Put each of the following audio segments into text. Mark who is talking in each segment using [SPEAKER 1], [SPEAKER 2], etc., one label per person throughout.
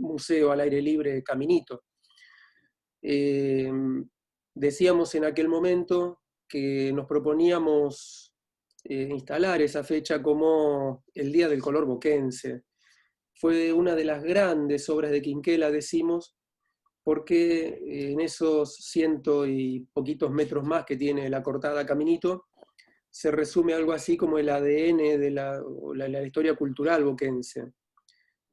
[SPEAKER 1] museo al aire libre Caminito. Decíamos en aquel momento que nos proponíamos instalar esa fecha como el Día del Color Boquense. Fue una de las grandes obras de Quinquela, decimos, porque en esos ciento y poquitos metros más que tiene la cortada Caminito, se resume algo así como el ADN de la historia cultural boquense.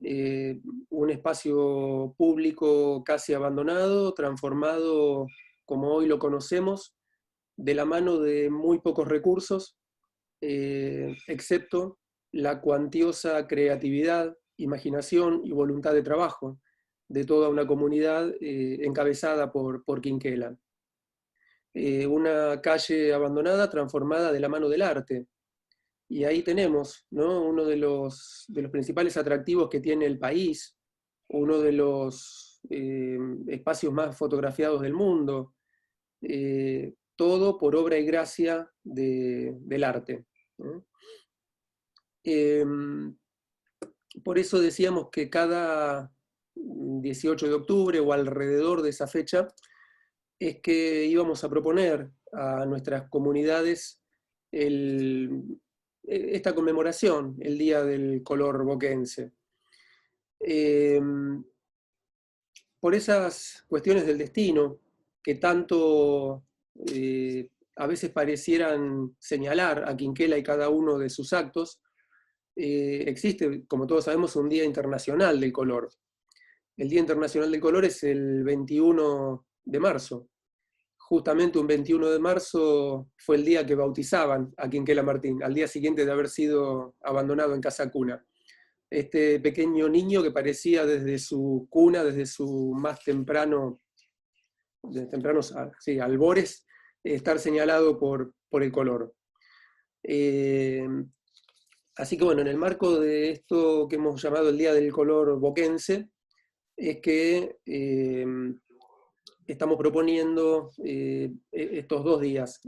[SPEAKER 1] Un espacio público casi abandonado, transformado como hoy lo conocemos, de la mano de muy pocos recursos, excepto la cuantiosa creatividad, imaginación y voluntad de trabajo de toda una comunidad encabezada por Quinquela. Una calle abandonada transformada de la mano del arte. Y ahí tenemos, ¿no?, uno de los principales atractivos que tiene el país, uno de los espacios más fotografiados del mundo, todo por obra y gracia del arte, ¿no? Por eso decíamos que cada 18 de octubre o alrededor de esa fecha es que íbamos a proponer a nuestras comunidades esta conmemoración, el Día del Color Boquense. Por esas cuestiones del destino que tanto a veces parecieran señalar a Quinquela y cada uno de sus actos, existe, como todos sabemos, un Día Internacional del Color. El Día Internacional del Color es el 21 de marzo. Justamente un 21 de marzo fue el día que bautizaban a Quinquela Martín, al día siguiente de haber sido abandonado en casa cuna. Este pequeño niño que parecía desde su cuna, desde su más tempranos sí, albores, estar señalado por el color. Así que bueno, en el marco de esto que hemos llamado el Día del Color Boquense, es que estamos proponiendo estos 2 días,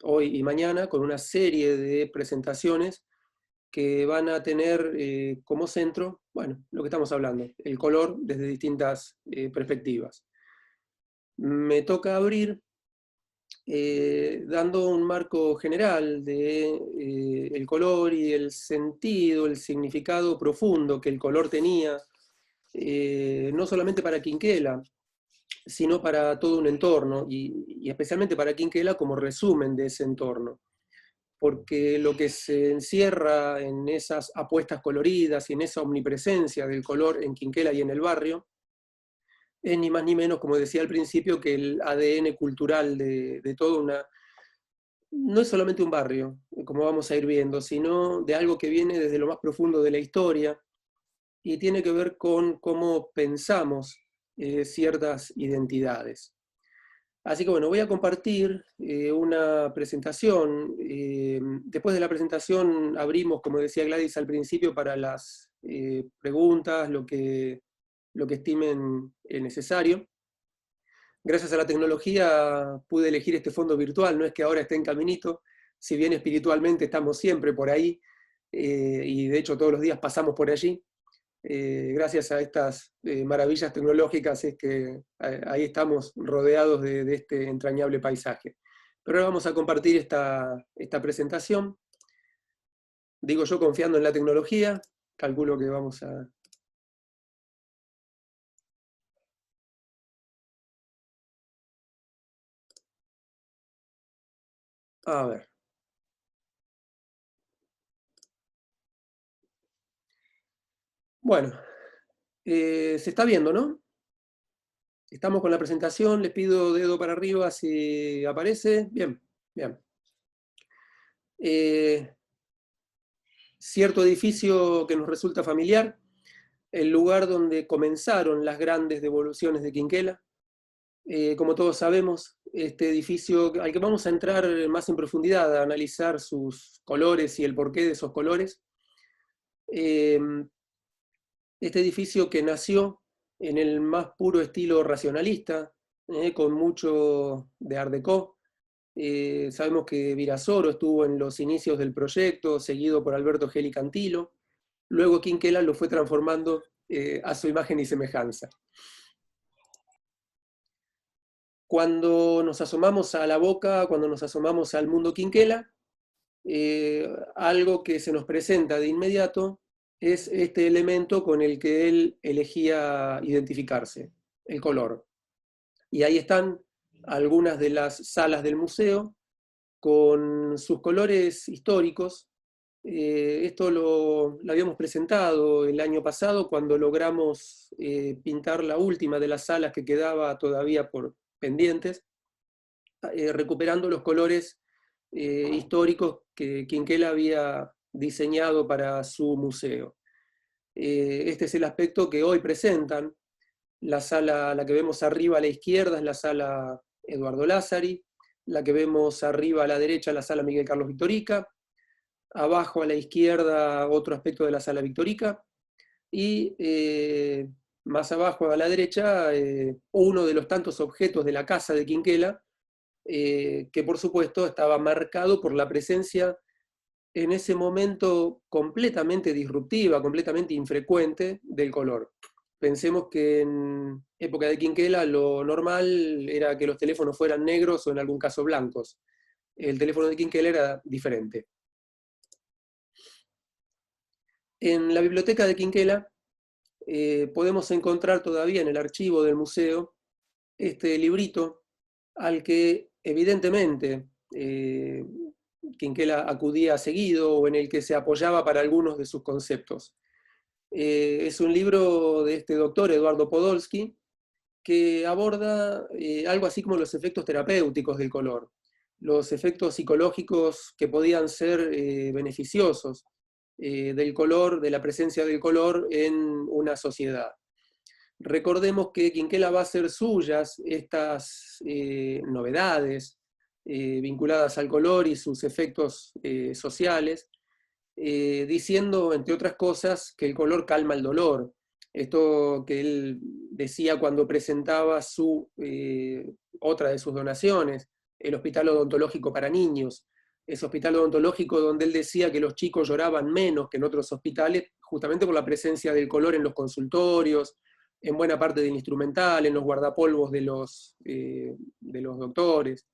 [SPEAKER 1] hoy y mañana, con una serie de presentaciones que van a tener como centro, bueno, lo que estamos hablando, el color desde distintas perspectivas. Me toca abrir dando un marco general de el color y el sentido, el significado profundo que el color tenía, no solamente para Quinquela, sino para todo un entorno, y especialmente para Quinquela como resumen de ese entorno. Porque lo que se encierra en esas apuestas coloridas y en esa omnipresencia del color en Quinquela y en el barrio, es ni más ni menos, como decía al principio, que el ADN cultural de toda una... No es solamente un barrio, como vamos a ir viendo, sino de algo que viene desde lo más profundo de la historia y tiene que ver con cómo pensamos ciertas identidades. Así que bueno, voy a compartir una presentación. Después de la presentación abrimos, como decía Gladys al principio, para las preguntas, lo que estimen necesario. Gracias a la tecnología pude elegir este fondo virtual, no es que ahora esté en Caminito, si bien espiritualmente estamos siempre por ahí, y de hecho todos los días pasamos por allí. Gracias a estas maravillas tecnológicas es que ahí estamos rodeados de este entrañable paisaje. Pero ahora vamos a compartir esta presentación. Digo yo confiando en la tecnología, calculo que vamos a... A ver. Bueno, se está viendo, ¿no? Estamos con la presentación, les pido dedo para arriba si aparece. Bien, bien. Cierto edificio que nos resulta familiar, el lugar donde comenzaron las grandes devoluciones de Quinquela. Como todos sabemos, este edificio al que vamos a entrar más en profundidad, a analizar sus colores y el porqué de esos colores. Este edificio que nació en el más puro estilo racionalista, con mucho de Art Deco. Sabemos que Virasoro estuvo en los inicios del proyecto, seguido por Alberto Geli Cantilo. Luego Quinquela lo fue transformando a su imagen y semejanza. Cuando nos asomamos a la Boca, cuando nos asomamos al mundo Quinquela, algo que se nos presenta de inmediato es este elemento con el que él elegía identificarse, el color. Y ahí están algunas de las salas del museo con sus colores históricos. Esto lo habíamos presentado el año pasado cuando logramos pintar la última de las salas que quedaba todavía por pendientes, recuperando los colores históricos que Quinquela había diseñado para su museo. Este es el aspecto que hoy presentan. La sala, la que vemos arriba a la izquierda, es la sala Eduardo Lázari, la que vemos arriba a la derecha, la sala Miguel Carlos Victorica, abajo a la izquierda otro aspecto de la sala Victorica, y más abajo a la derecha uno de los tantos objetos de la casa de Quinquela, que por supuesto estaba marcado por la presencia en ese momento completamente disruptiva, completamente infrecuente del color. Pensemos que en época de Quinquela lo normal era que los teléfonos fueran negros o en algún caso blancos. El teléfono de Quinquela era diferente. En la biblioteca de Quinquela podemos encontrar todavía en el archivo del museo este librito al que evidentemente Quinquela acudía seguido o en el que se apoyaba para algunos de sus conceptos. Es un libro de este doctor Eduardo Podolsky que aborda algo así como los efectos terapéuticos del color, los efectos psicológicos que podían ser beneficiosos del color, de la presencia del color en una sociedad. Recordemos que Quinquela va a hacer suyas estas novedades vinculadas al color y sus efectos sociales, diciendo, entre otras cosas, que el color calma el dolor. Esto que él decía cuando presentaba otra de sus donaciones, el Hospital Odontológico para Niños. Ese hospital odontológico donde él decía que los chicos lloraban menos que en otros hospitales, justamente por la presencia del color en los consultorios, en buena parte del instrumental, en los guardapolvos de los doctores.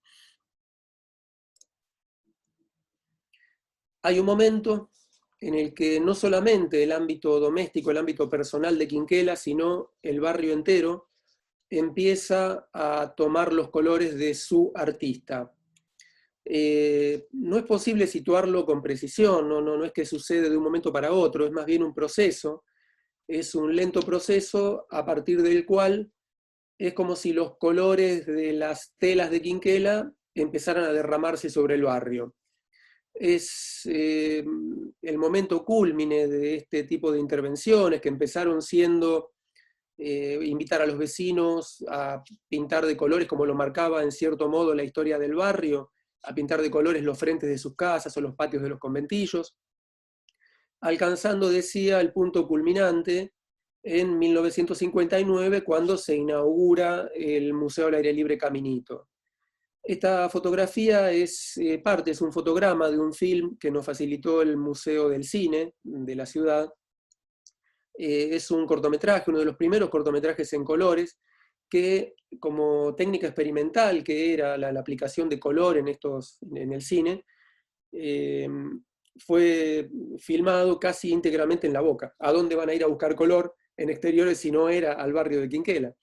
[SPEAKER 1] Hay un momento en el que no solamente el ámbito doméstico, el ámbito personal de Quinquela, sino el barrio entero, empieza a tomar los colores de su artista. No es posible situarlo con precisión, no es que sucede de un momento para otro, es más bien un proceso, es un lento proceso a partir del cual es como si los colores de las telas de Quinquela empezaran a derramarse sobre el barrio. Es el momento cúlmine de este tipo de intervenciones que empezaron siendo invitar a los vecinos a pintar de colores como lo marcaba en cierto modo la historia del barrio, a pintar de colores los frentes de sus casas o los patios de los conventillos, alcanzando, decía, el punto culminante en 1959 cuando se inaugura el Museo al Aire Libre Caminito. Esta fotografía es es un fotograma de un film que nos facilitó el Museo del Cine de la ciudad. Es un cortometraje, uno de los primeros cortometrajes en colores, que como técnica experimental, que era la aplicación de color en el cine, fue filmado casi íntegramente en la Boca. ¿A dónde van a ir a buscar color en exteriores si no era al barrio de Quinquela?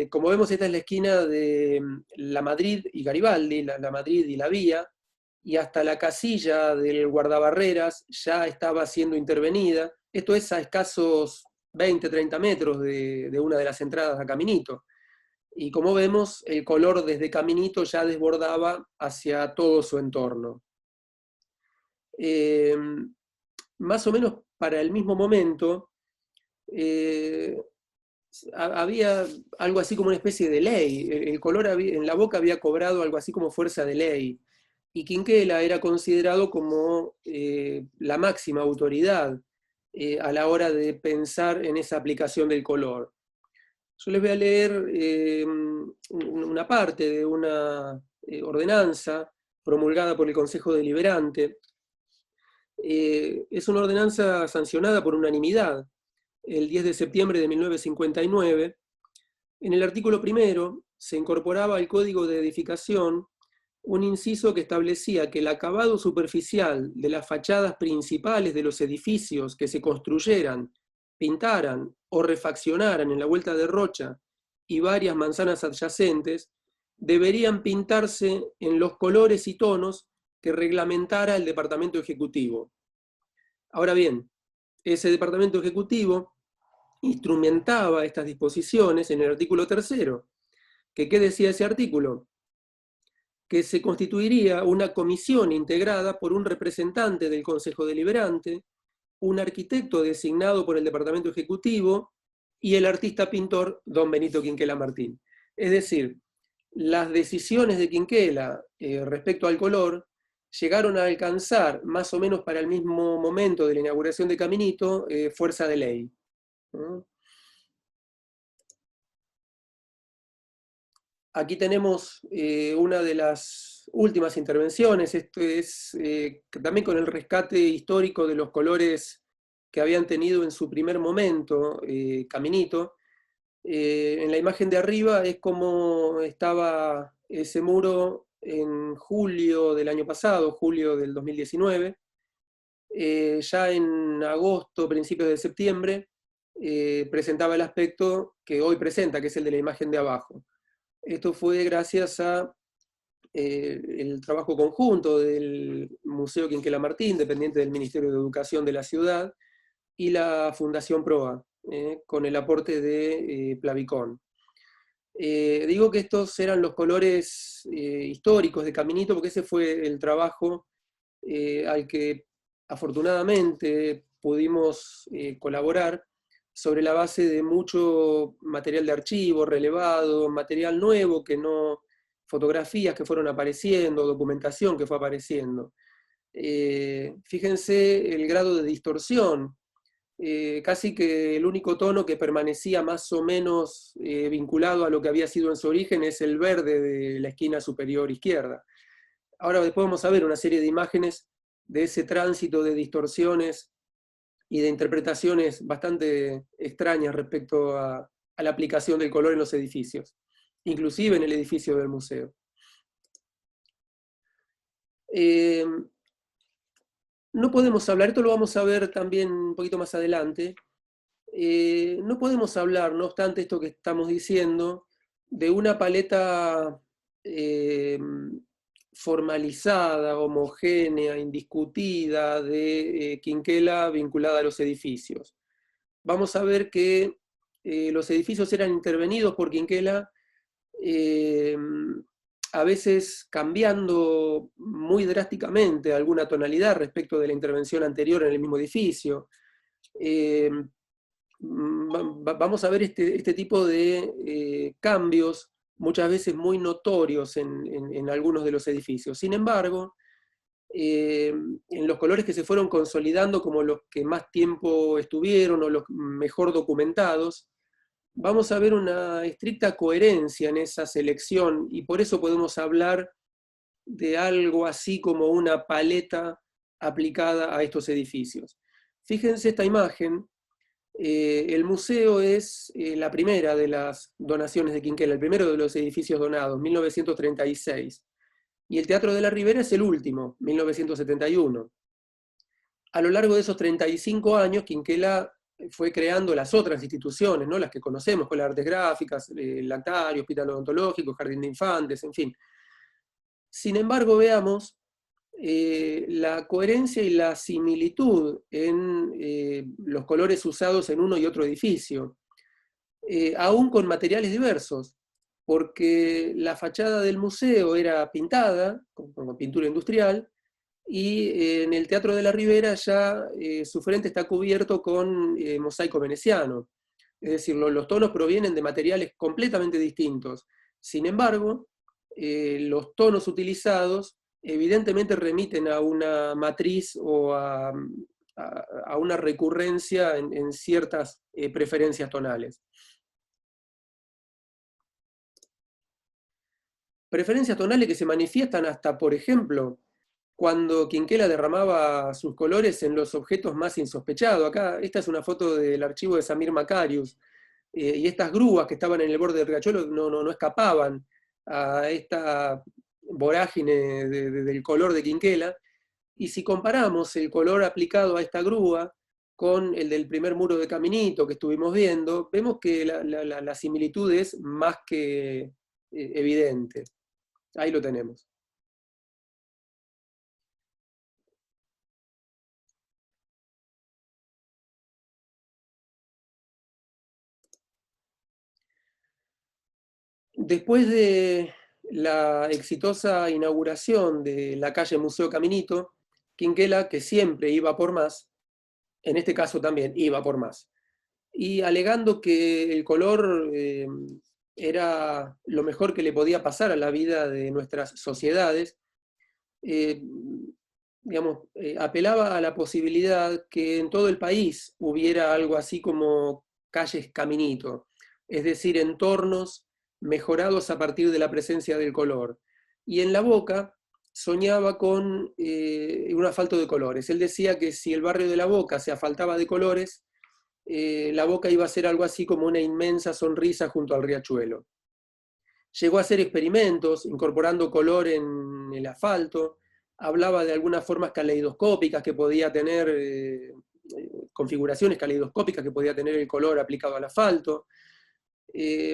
[SPEAKER 1] Como vemos, esta es la esquina de La Madrid y Garibaldi, la Madrid y la Vía, y hasta la casilla del guardabarreras ya estaba siendo intervenida. Esto es a escasos 20, 30 metros de una de las entradas a Caminito. Y como vemos, el color desde Caminito ya desbordaba hacia todo su entorno. Más o menos para el mismo momento, había algo así como una especie de ley. El color en la Boca había cobrado algo así como fuerza de ley. Y Quinquela era considerado como la máxima autoridad a la hora de pensar en esa aplicación del color. Yo les voy a leer una parte de una ordenanza promulgada por el Consejo Deliberante. Es una ordenanza sancionada por unanimidad, el 10 de septiembre de 1959, en el artículo primero se incorporaba al Código de Edificación un inciso que establecía que el acabado superficial de las fachadas principales de los edificios que se construyeran, pintaran o refaccionaran en la Vuelta de Rocha y varias manzanas adyacentes, deberían pintarse en los colores y tonos que reglamentara el Departamento Ejecutivo. Ahora bien, ese Departamento Ejecutivo instrumentaba estas disposiciones en el artículo tercero. ¿Qué decía ese artículo? Que se constituiría una comisión integrada por un representante del Consejo Deliberante, un arquitecto designado por el Departamento Ejecutivo y el artista pintor don Benito Quinquela Martín. Es decir, las decisiones de Quinquela respecto al color llegaron a alcanzar, más o menos para el mismo momento de la inauguración de Caminito, fuerza de ley. Aquí tenemos una de las últimas intervenciones, esto es también con el rescate histórico de los colores que habían tenido en su primer momento Caminito. En la imagen de arriba es como estaba ese muro en julio del año pasado, julio del 2019. Ya en agosto, principios de septiembre, presentaba el aspecto que hoy presenta, que es el de la imagen de abajo. Esto fue gracias a el trabajo conjunto del Museo Quinquela Martín, dependiente del Ministerio de Educación de la ciudad, y la Fundación PROA, con el aporte de Plavicón. Digo que estos eran los colores históricos de Caminito, porque ese fue el trabajo al que afortunadamente pudimos colaborar sobre la base de mucho material de archivo, relevado, material nuevo, fotografías que fueron apareciendo, documentación que fue apareciendo. Fíjense el grado de distorsión, casi que el único tono que permanecía más o menos vinculado a lo que había sido en su origen es el verde de la esquina superior izquierda. Ahora después vamos a ver una serie de imágenes de ese tránsito de distorsiones y de interpretaciones bastante extrañas respecto a la aplicación del color en los edificios, inclusive en el edificio del museo. No podemos hablar, esto lo vamos a ver también un poquito más adelante, no podemos hablar, no obstante esto que estamos diciendo, de una paleta formalizada, homogénea, indiscutida de Quinquela vinculada a los edificios. Vamos a ver que los edificios eran intervenidos por Quinquela, a veces cambiando muy drásticamente alguna tonalidad respecto de la intervención anterior en el mismo edificio. Vamos a ver este tipo de cambios muchas veces muy notorios en algunos de los edificios. Sin embargo, en los colores que se fueron consolidando como los que más tiempo estuvieron o los mejor documentados, vamos a ver una estricta coherencia en esa selección y por eso podemos hablar de algo así como una paleta aplicada a estos edificios. Fíjense esta imagen. El museo es la primera de las donaciones de Quinquela, el primero de los edificios donados, 1936. Y el Teatro de la Ribera es el último, 1971. A lo largo de esos 35 años, Quinquela fue creando las otras instituciones, ¿no? Las que conocemos, Escuela de Artes Gráficas, el Lactario, Hospital Odontológico, Jardín de Infantes, en fin. Sin embargo, veamos la coherencia y la similitud en los colores usados en uno y otro edificio, aún con materiales diversos, porque la fachada del museo era pintada, con pintura industrial, y en el Teatro de la Ribera ya su frente está cubierto con mosaico veneciano. Es decir, los tonos provienen de materiales completamente distintos. Sin embargo, los tonos utilizados evidentemente remiten a una matriz o a una recurrencia en ciertas preferencias tonales. Preferencias tonales que se manifiestan hasta, por ejemplo, cuando Quinquela derramaba sus colores en los objetos más insospechados. Acá, esta es una foto del archivo de Samir Macarius, y estas grúas que estaban en el borde del riachuelo no escapaban a esta vorágine del color de Quinquela. Y si comparamos el color aplicado a esta grúa con el del primer muro de Caminito que estuvimos viendo, vemos que la similitud es más que evidente. Ahí lo tenemos. Después de la exitosa inauguración de la calle Museo Caminito, Quinquela, que siempre iba por más, en este caso también iba por más, y alegando que el color era lo mejor que le podía pasar a la vida de nuestras sociedades, eh, digamos, apelaba a la posibilidad que en todo el país hubiera algo así como calles caminito, es decir, entornos mejorados a partir de la presencia del color. Y en La Boca soñaba con un asfalto de colores. Él decía que si el barrio de La Boca se asfaltaba de colores, La Boca iba a ser algo así como una inmensa sonrisa junto al riachuelo. Llegó a hacer experimentos incorporando color en el asfalto, hablaba de algunas formas caleidoscópicas que podía tener, configuraciones caleidoscópicas que podía tener el color aplicado al asfalto.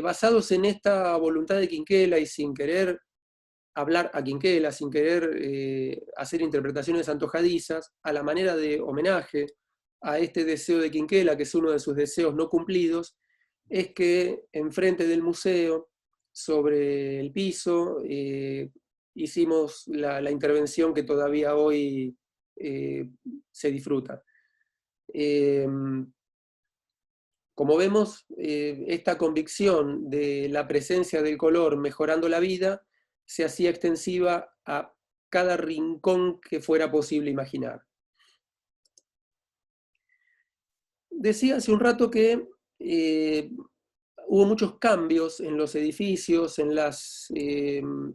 [SPEAKER 1] Basados en esta voluntad de Quinquela y sin querer hablar a Quinquela, sin querer hacer interpretaciones antojadizas, a la manera de homenaje a este deseo de Quinquela, que es uno de sus deseos no cumplidos, es que enfrente del museo, sobre el piso, hicimos la intervención que todavía hoy se disfruta. Como vemos, esta convicción de la presencia del color mejorando la vida se hacía extensiva a cada rincón que fuera posible imaginar. Decía hace un rato que hubo muchos cambios en los edificios, en las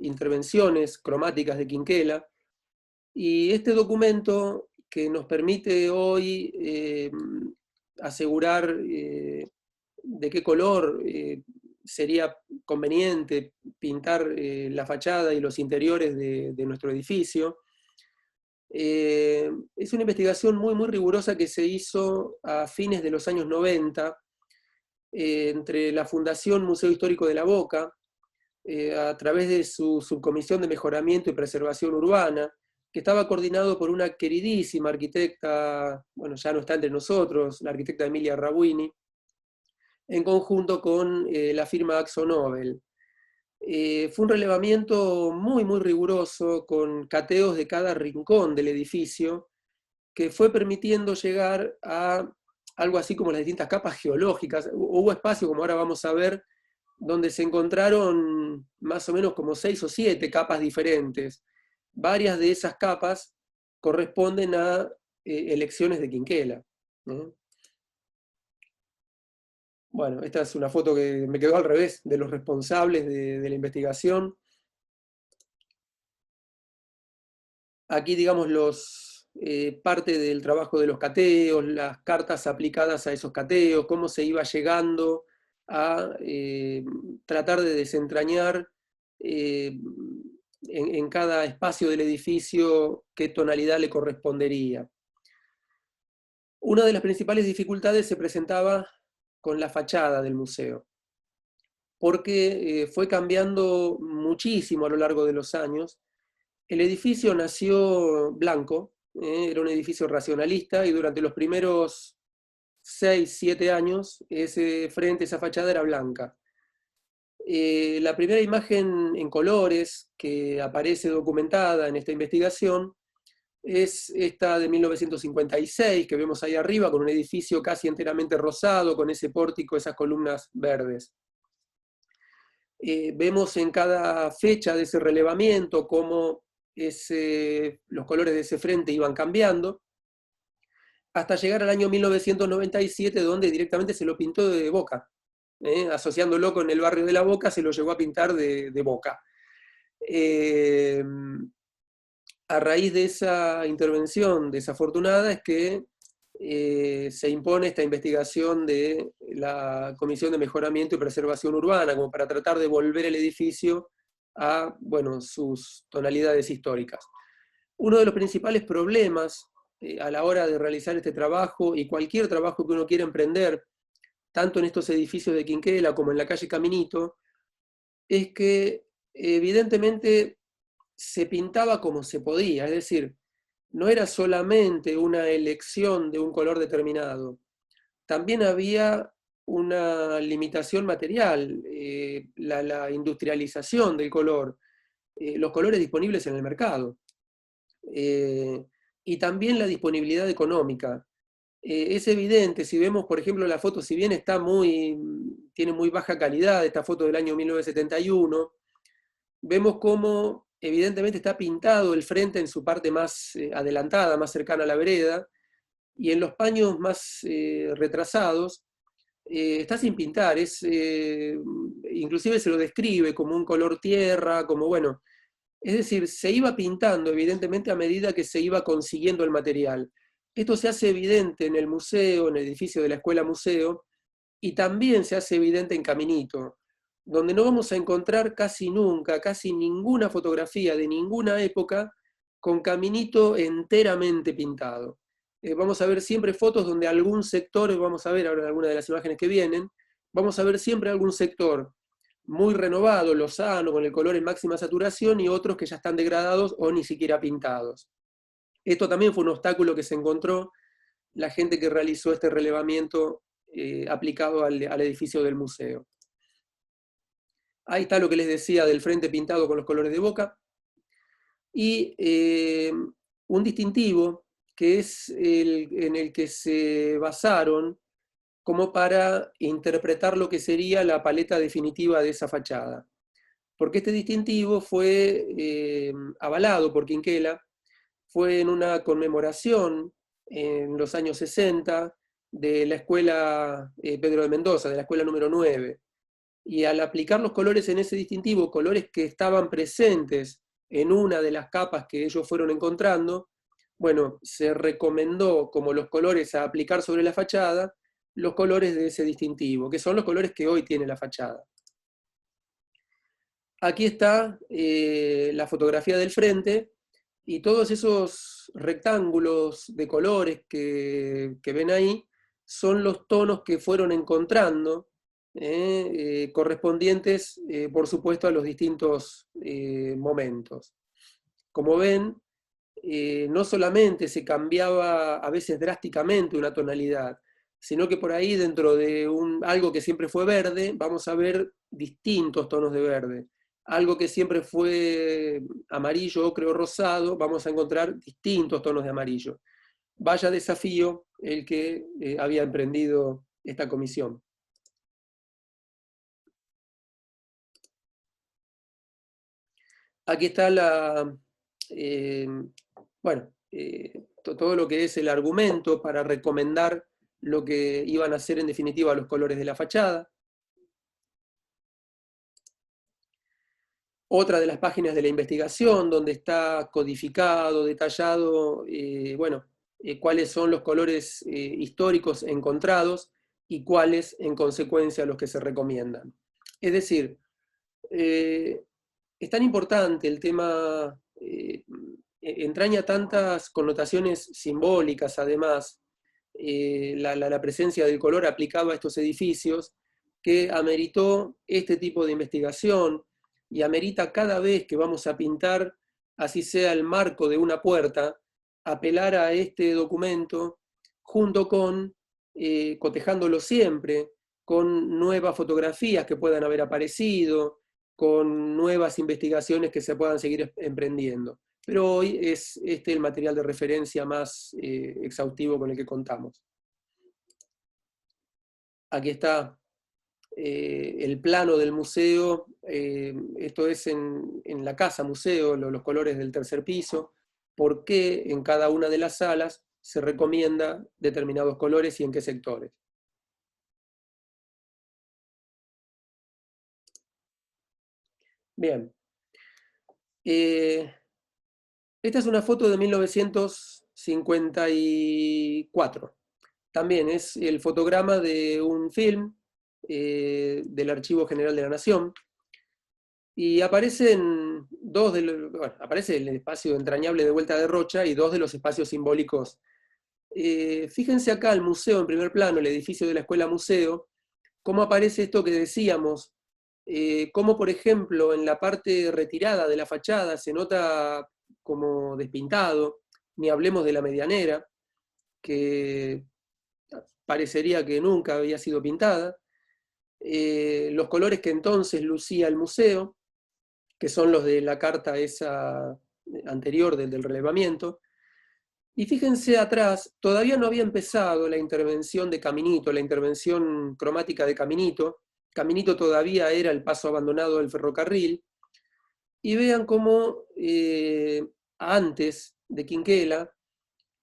[SPEAKER 1] intervenciones cromáticas de Quinquela, y este documento que nos permite hoy asegurar de qué color sería conveniente pintar la fachada y los interiores de nuestro edificio, es una investigación muy rigurosa que se hizo a fines de los años 90 entre la Fundación Museo Histórico de La Boca, a través de su subcomisión de mejoramiento y preservación urbana, que estaba coordinado por una queridísima arquitecta, bueno, ya no está entre nosotros, la arquitecta Emilia Rabuini, en conjunto con la firma AkzoNobel. Fue un relevamiento muy riguroso, con cateos de cada rincón del edificio, que fue permitiendo llegar a algo así como las distintas capas geológicas. Hubo espacio, como ahora vamos a ver, donde se encontraron más o menos como 6 o 7 capas diferentes. Varias de esas capas corresponden a elecciones de Quinquela, ¿no? Bueno, esta es una foto que me quedó al revés, de los responsables de la investigación. Aquí, digamos, parte del trabajo de los cateos, las cartas aplicadas a esos cateos, cómo se iba llegando a tratar de desentrañar en cada espacio del edificio qué tonalidad le correspondería. Una de las principales dificultades se presentaba con la fachada del museo, porque fue cambiando muchísimo a lo largo de los años. El edificio nació blanco, era un edificio racionalista, y durante los primeros 6, 7 años, ese frente, esa fachada era blanca. La primera imagen en colores que aparece documentada en esta investigación es esta de 1956, que vemos ahí arriba, con un edificio casi enteramente rosado, con ese pórtico, esas columnas verdes. Vemos en cada fecha de ese relevamiento cómo los colores de ese frente iban cambiando, hasta llegar al año 1997, donde directamente se lo pintó de Boca. Asociándolo con el barrio de La Boca, se lo llegó a pintar de Boca. a raíz de esa intervención desafortunada es que se impone esta investigación de la Comisión de Mejoramiento y Preservación Urbana, como para tratar de volver el edificio a, bueno, sus tonalidades históricas. Uno de los principales problemas a la hora de realizar este trabajo y cualquier trabajo que uno quiera emprender, tanto en estos edificios de Quinquela como en la calle Caminito, es que evidentemente se pintaba como se podía, es decir, no era solamente una elección de un color determinado, también había una limitación material, la industrialización del color, los colores disponibles en el mercado, eh, y también la disponibilidad económica. Es evidente, si vemos, por ejemplo, la foto, si bien tiene muy baja calidad, esta foto del año 1971, vemos cómo evidentemente está pintado el frente en su parte más adelantada, más cercana a la vereda, y en los paños más retrasados está sin pintar, inclusive se lo describe como un color tierra, como bueno, es decir, se iba pintando evidentemente a medida que se iba consiguiendo el material. Esto se hace evidente en el museo, en el edificio de la Escuela Museo, y también se hace evidente en Caminito, donde no vamos a encontrar casi nunca, casi ninguna fotografía de ninguna época con Caminito enteramente pintado. Vamos a ver siempre fotos donde algún sector, vamos a ver ahora algunas de las imágenes que vienen, vamos a ver siempre algún sector muy renovado, lozano, con el color en máxima saturación, y otros que ya están degradados o ni siquiera pintados. Esto también fue un obstáculo que se encontró la gente que realizó este relevamiento aplicado al edificio del museo. Ahí está lo que les decía del frente pintado con los colores de Boca. Y un distintivo que es en el que se basaron como para interpretar lo que sería la paleta definitiva de esa fachada. Porque este distintivo fue avalado por Quinquela, fue en una conmemoración en los años 60 de la escuela Pedro de Mendoza, de la escuela número 9. Y al aplicar los colores en ese distintivo, colores que estaban presentes en una de las capas que ellos fueron encontrando, bueno, se recomendó como los colores a aplicar sobre la fachada, los colores de ese distintivo, que son los colores que hoy tiene la fachada. Aquí está la fotografía del frente, y todos esos rectángulos de colores que ven ahí son los tonos que fueron encontrando, correspondientes, por supuesto, a los distintos momentos. Como ven, no solamente se cambiaba a veces drásticamente una tonalidad, sino que por ahí dentro de algo que siempre fue verde, vamos a ver distintos tonos de verde. Algo que siempre fue amarillo, ocre o rosado, vamos a encontrar distintos tonos de amarillo. Vaya desafío el que había emprendido esta comisión. Aquí está eh, bueno, todo lo que es el argumento para recomendar lo que iban a hacer en definitiva los colores de la fachada. Otra de las páginas de la investigación donde está codificado, detallado, bueno, cuáles son los colores históricos encontrados y cuáles en consecuencia los que se recomiendan. Es decir, es tan importante el tema, entraña tantas connotaciones simbólicas además, la presencia del color aplicado a estos edificios, que ameritó este tipo de investigación y amerita cada vez que vamos a pintar, así sea el marco de una puerta, apelar a este documento junto con, cotejándolo siempre, con nuevas fotografías que puedan haber aparecido, con nuevas investigaciones que se puedan seguir emprendiendo. Pero hoy es este el material de referencia más exhaustivo con el que contamos. Aquí está el plano del museo, esto es en la casa museo, los colores del tercer piso, por qué en cada una de las salas se recomienda determinados colores y en qué sectores. Bien. Esta es una foto de 1954. También es el fotograma de un film del Archivo General de la Nación. Y aparecen bueno, aparece el espacio entrañable de Vuelta de Rocha y dos de los espacios simbólicos. Fíjense acá el museo en primer plano, el edificio de la escuela museo, cómo aparece esto que decíamos, cómo por ejemplo en la parte retirada de la fachada se nota como despintado, ni hablemos de la medianera, que parecería que nunca había sido pintada, los colores que entonces lucía el museo, que son los de la carta esa anterior del relevamiento. Y fíjense atrás, todavía no había empezado la intervención de Caminito, la intervención cromática de Caminito. Caminito todavía era el paso abandonado del ferrocarril. Y vean cómo antes de Quinquela,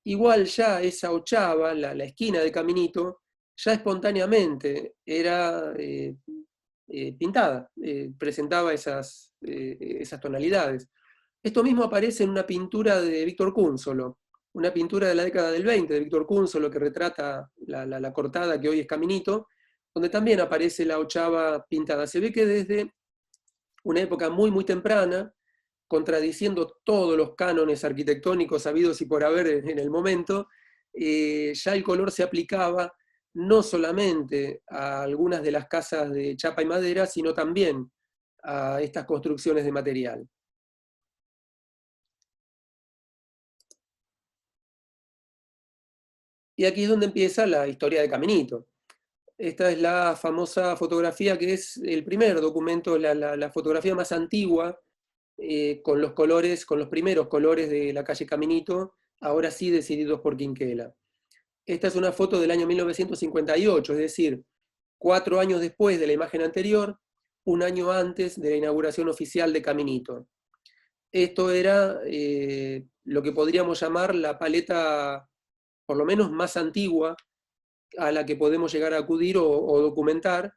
[SPEAKER 1] igual ya esa ochava, la esquina de Caminito, ya espontáneamente era pintada, presentaba esas tonalidades. Esto mismo aparece en una pintura de Víctor Cúnsolo, una pintura de la década del 20 de Víctor Cúnsolo que retrata la cortada que hoy es Caminito, donde también aparece la ochava pintada. Se ve que desde una época muy, muy temprana, contradiciendo todos los cánones arquitectónicos habidos y por haber en el momento, ya el color se aplicaba no solamente a algunas de las casas de chapa y madera, sino también a estas construcciones de material. Y aquí es donde empieza la historia de Caminito. Esta es la famosa fotografía que es el primer documento, la fotografía más antigua, con los colores, con los primeros colores de la calle Caminito, ahora sí decididos por Quinquela. Esta es una foto del año 1958, es decir, 4 años después de la imagen anterior, un año antes de la inauguración oficial de Caminito. Esto era lo que podríamos llamar la paleta, por lo menos más antigua, a la que podemos llegar a acudir o documentar,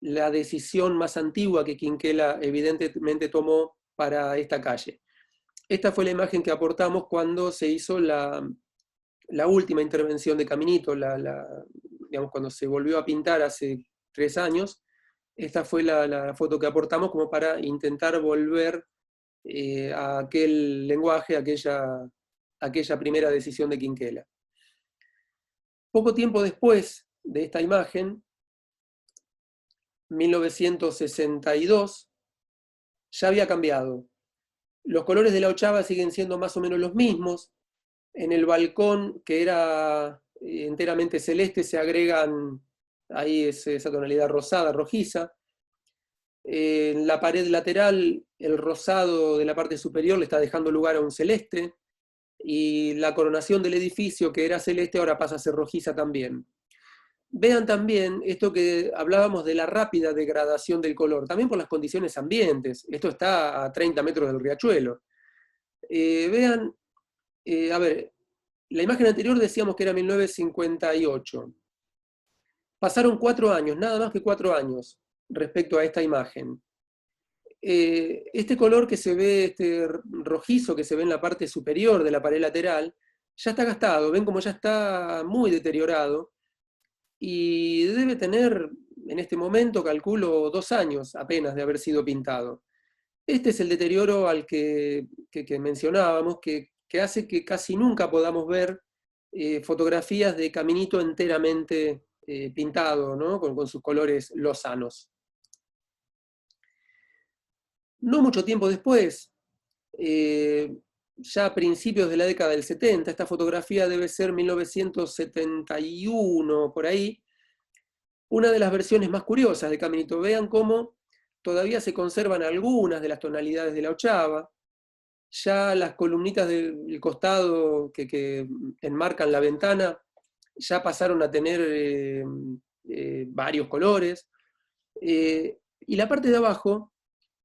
[SPEAKER 1] la decisión más antigua que Quinquela evidentemente tomó para esta calle. Esta fue la imagen que aportamos cuando se hizo la última intervención de Caminito, digamos, cuando se volvió a pintar hace 3 años. Esta fue la foto que aportamos como para intentar volver a aquel lenguaje, aquella primera decisión de Quinquela. Poco tiempo después de esta imagen, 1962, ya había cambiado. Los colores de la ochava siguen siendo más o menos los mismos. En el balcón, que era enteramente celeste, se agregan ahí esa tonalidad rosada, rojiza. En la pared lateral, el rosado de la parte superior le está dejando lugar a un celeste, y la coronación del edificio, que era celeste, ahora pasa a ser rojiza también. Vean también esto que hablábamos de la rápida degradación del color, también por las condiciones ambientes. Esto está a 30 metros del riachuelo. Vean, a ver, la imagen anterior decíamos que era 1958. Pasaron 4 años, nada más que 4 años, respecto a esta imagen. Este color que se ve, este rojizo que se ve en la parte superior de la pared lateral, ya está gastado, ven como ya está muy deteriorado, y debe tener, en este momento, calculo, 2 años apenas de haber sido pintado. Este es el deterioro al que mencionábamos, que hace que casi nunca podamos ver fotografías de Caminito enteramente pintado, ¿no? con sus colores lozanos. No mucho tiempo después, ya a principios de la década del 70, esta fotografía debe ser 1971, por ahí, una de las versiones más curiosas de Caminito. Vean cómo todavía se conservan algunas de las tonalidades de la ochava, ya las columnitas del costado que enmarcan la ventana ya pasaron a tener varios colores, y la parte de abajo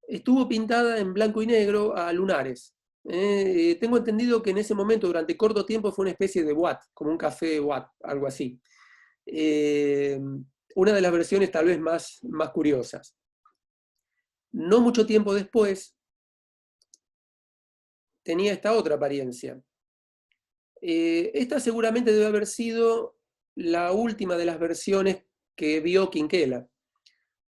[SPEAKER 1] estuvo pintada en blanco y negro a lunares. Tengo entendido que en ese momento, durante corto tiempo, fue una especie de Watt, como un café Watt, algo así. Una de las versiones tal vez más curiosas. No mucho tiempo después, tenía esta otra apariencia. Esta seguramente debe haber sido la última de las versiones que vio Quinquela.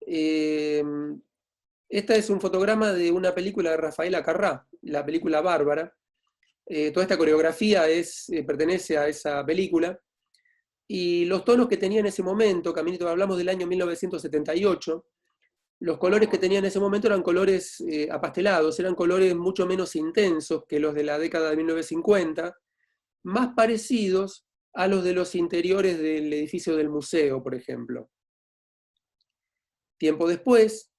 [SPEAKER 1] Esta es un fotograma de una película de Rafael Acarrá, la película Bárbara. Toda esta coreografía pertenece a esa película. Y los tonos que tenía en ese momento, Caminito, hablamos del año 1978, los colores que tenía en ese momento eran colores apastelados, eran colores mucho menos intensos que los de la década de 1950, más parecidos a los de los interiores del edificio del museo, por ejemplo. Tiempo después,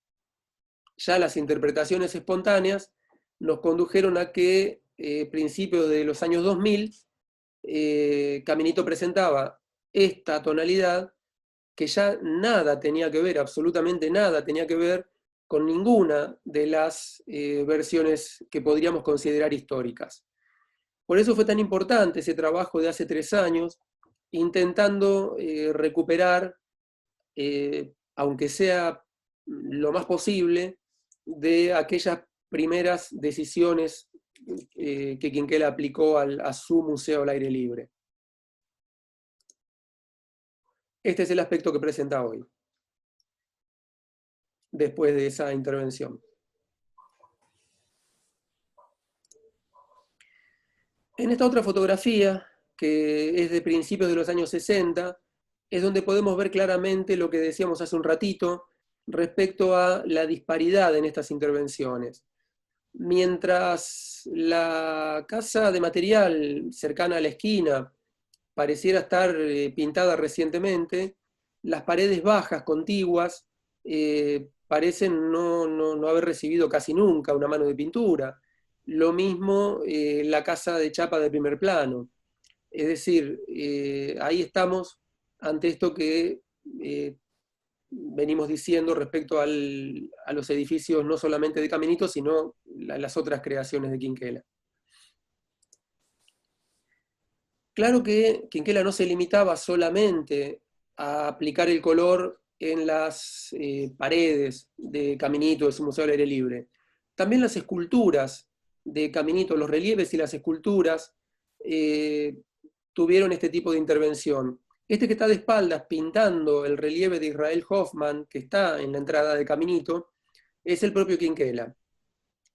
[SPEAKER 1] ya las interpretaciones espontáneas nos condujeron a que, principios de los años 2000, Caminito presentaba esta tonalidad que ya nada tenía que ver, absolutamente nada tenía que ver con ninguna de las versiones que podríamos considerar históricas. Por eso fue tan importante ese trabajo de hace 3 años, intentando recuperar, aunque sea lo más posible, de aquellas primeras decisiones que Quinquela aplicó a su museo al aire libre. Este es el aspecto que presenta hoy, después de esa intervención. En esta otra fotografía, que es de principios de los años 60, es donde podemos ver claramente lo que decíamos hace un ratito respecto a la disparidad en estas intervenciones. Mientras la casa de material cercana a la esquina pareciera estar pintada recientemente, las paredes bajas, contiguas, parecen no haber recibido casi nunca una mano de pintura. Lo mismo la casa de chapa de primer plano. Es decir, ahí estamos ante esto que venimos diciendo respecto a los edificios no solamente de Caminito, sino las otras creaciones de Quinquela. Claro que Quinquela no se limitaba solamente a aplicar el color en las paredes de Caminito, de su museo al aire libre. También las esculturas de Caminito, los relieves y las esculturas tuvieron este tipo de intervención. Este que está de espaldas pintando el relieve de Israel Hoffman, que está en la entrada de Caminito, es el propio Quinquela.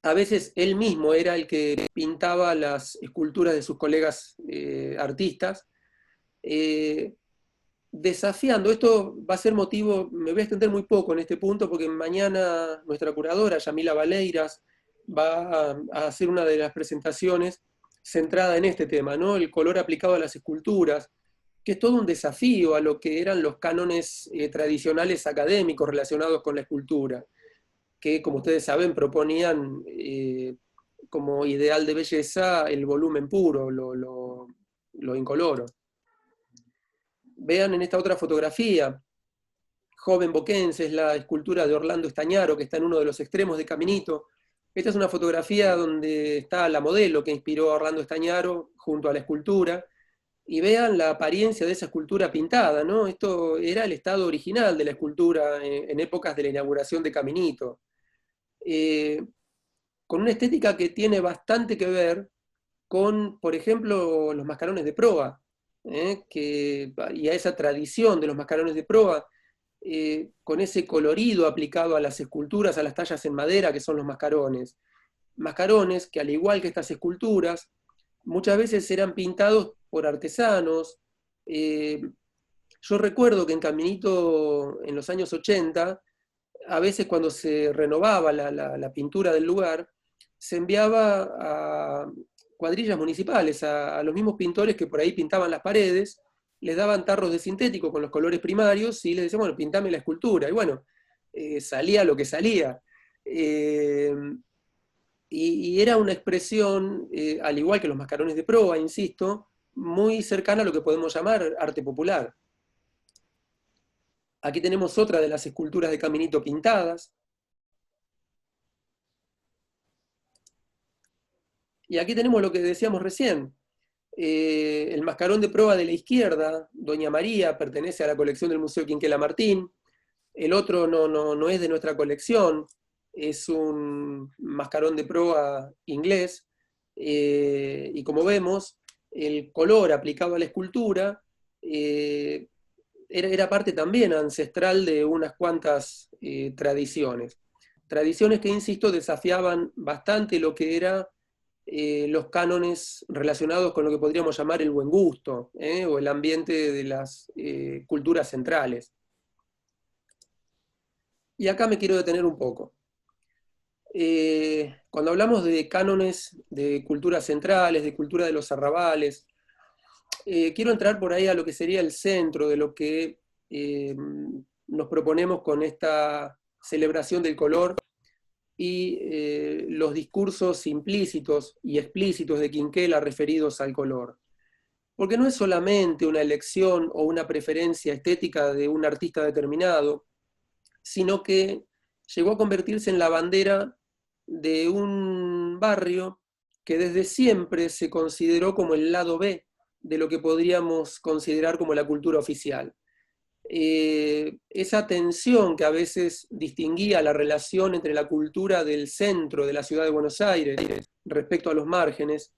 [SPEAKER 1] A veces él mismo era el que pintaba las esculturas de sus colegas artistas, desafiando. Esto va a ser motivo, me voy a extender muy poco en este punto, porque mañana nuestra curadora, Yamila Valeiras, va a hacer una de las presentaciones centrada en este tema, ¿no? El color aplicado a las esculturas, que es todo un desafío a lo que eran los cánones tradicionales académicos relacionados con la escultura, que, como ustedes saben, proponían como ideal de belleza el volumen puro, lo incoloro. Vean en esta otra fotografía, Joven Boquense, es la escultura de Orlando Estañaro, que está en uno de los extremos de Caminito. Esta es una fotografía donde está la modelo que inspiró a Orlando Estañaro junto a la escultura, y vean la apariencia de esa escultura pintada, ¿no? Esto era el estado original de la escultura en épocas de la inauguración de Caminito. Con una estética que tiene bastante que ver con, por ejemplo, los mascarones de proa, y a esa tradición de los mascarones de proa, con ese colorido aplicado a las esculturas, a las tallas en madera, que son los mascarones. Mascarones que, al igual que estas esculturas, muchas veces eran pintados por artesanos. Yo recuerdo que en Caminito, en los años 80, a veces cuando se renovaba la pintura del lugar, se enviaba a cuadrillas municipales, a los mismos pintores que por ahí pintaban las paredes, les daban tarros de sintético con los colores primarios y les decían, bueno, pintame la escultura. Y bueno, salía lo que salía. Y era una expresión, al igual que los mascarones de proa, insisto, muy cercana a lo que podemos llamar arte popular. Aquí tenemos otra de las esculturas de Caminito pintadas. Y aquí tenemos lo que decíamos recién. El mascarón de proa de la izquierda, Doña María, pertenece a la colección del Museo Quinquela Martín. El otro no es de nuestra colección, es un mascarón de proa inglés, y como vemos, el color aplicado a la escultura era parte también ancestral de unas cuantas tradiciones. Tradiciones que, insisto, desafiaban bastante lo que eran los cánones relacionados con lo que podríamos llamar el buen gusto, o el ambiente de las culturas centrales. Y acá me quiero detener un poco. Cuando hablamos de cánones de culturas centrales, de cultura de los arrabales, quiero entrar por ahí a lo que sería el centro de lo que nos proponemos con esta celebración del color y los discursos implícitos y explícitos de Quinquela referidos al color. Porque no es solamente una elección o una preferencia estética de un artista determinado, sino que llegó a convertirse en la bandera de un barrio que desde siempre se consideró como el lado B de lo que podríamos considerar como la cultura oficial. Esa tensión que a veces distinguía la relación entre la cultura del centro de la ciudad de Buenos Aires respecto a los márgenes,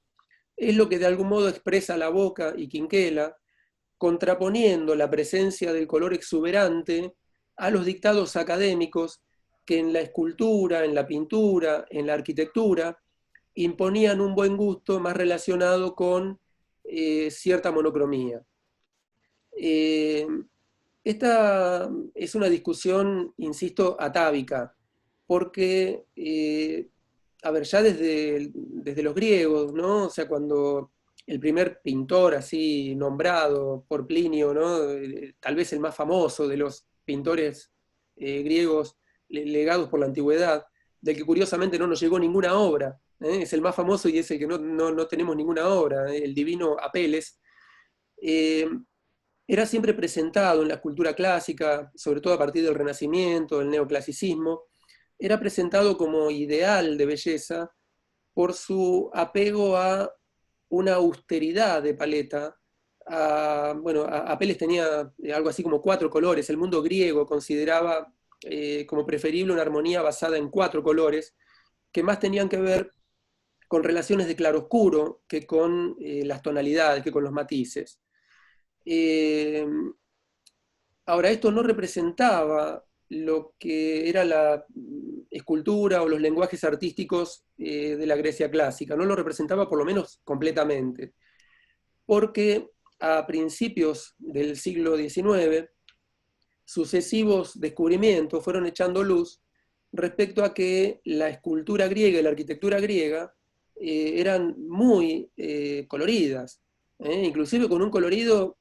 [SPEAKER 1] es lo que de algún modo expresa La Boca y Quinquela, contraponiendo la presencia del color exuberante a los dictados académicos que en la escultura, en la pintura, en la arquitectura, imponían un buen gusto más relacionado con cierta monocromía. Esta es una discusión, insisto, atávica, porque, a ver, ya desde los griegos, ¿no? O sea, cuando el primer pintor así nombrado por Plinio, ¿no? Tal vez el más famoso de los pintores griegos legados por la antigüedad, del que curiosamente no nos llegó ninguna obra, es el más famoso y es el que no tenemos ninguna obra, el divino Apeles, era siempre presentado en la cultura clásica, sobre todo a partir del Renacimiento, del neoclasicismo, era presentado como ideal de belleza por su apego a una austeridad de paleta. Bueno, Apeles tenía algo así como 4 colores, el mundo griego consideraba como preferible una armonía basada en 4 colores, que más tenían que ver con relaciones de claroscuro que con las tonalidades, que con los matices. Ahora, esto no representaba lo que era la escultura o los lenguajes artísticos de la Grecia clásica, no lo representaba por lo menos completamente, porque a principios del siglo XIX, sucesivos descubrimientos fueron echando luz respecto a que la escultura griega y la arquitectura griega eran muy coloridas, inclusive con un colorido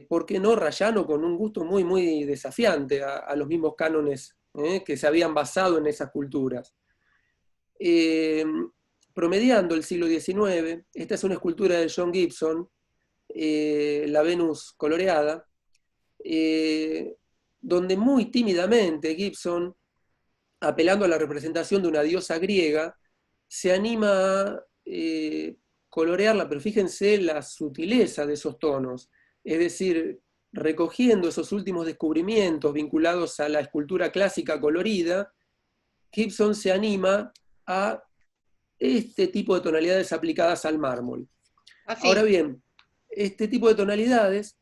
[SPEAKER 1] ¿por qué no rayano, con un gusto muy, muy desafiante a los mismos cánones que se habían basado en esas culturas? Promediando el siglo XIX, esta es una escultura de John Gibson, la Venus coloreada, donde muy tímidamente Gibson, apelando a la representación de una diosa griega, se anima a colorearla, pero fíjense la sutileza de esos tonos, es decir, recogiendo esos últimos descubrimientos vinculados a la escultura clásica colorida, Gibson se anima a este tipo de tonalidades aplicadas al mármol.
[SPEAKER 2] Así.
[SPEAKER 1] Ahora bien, este tipo de tonalidades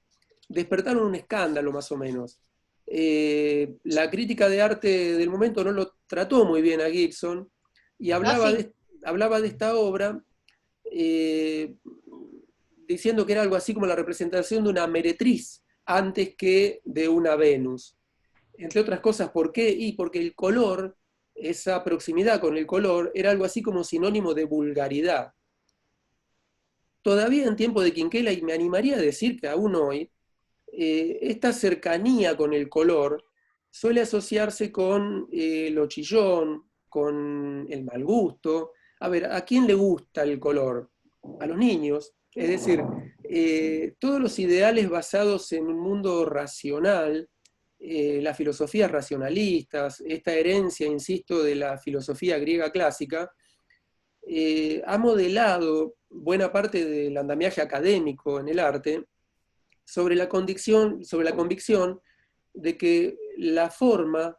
[SPEAKER 1] despertaron un escándalo más o menos. La crítica de arte del momento no lo trató muy bien a Gibson y hablaba de esta obra diciendo que era algo así como la representación de una meretriz antes que de una Venus. Entre otras cosas, ¿por qué? Y porque el color, esa proximidad con el color, era algo así como sinónimo de vulgaridad. Todavía en tiempo de Quinquela, y me animaría a decir que aún hoy, esta cercanía con el color suele asociarse con lo chillón, con el mal gusto. A ver, ¿a quién le gusta el color? A los niños. Es decir, todos los ideales basados en un mundo racional, las filosofías racionalistas, esta herencia, insisto, de la filosofía griega clásica, ha modelado buena parte del andamiaje académico en el arte sobre la convicción de que la forma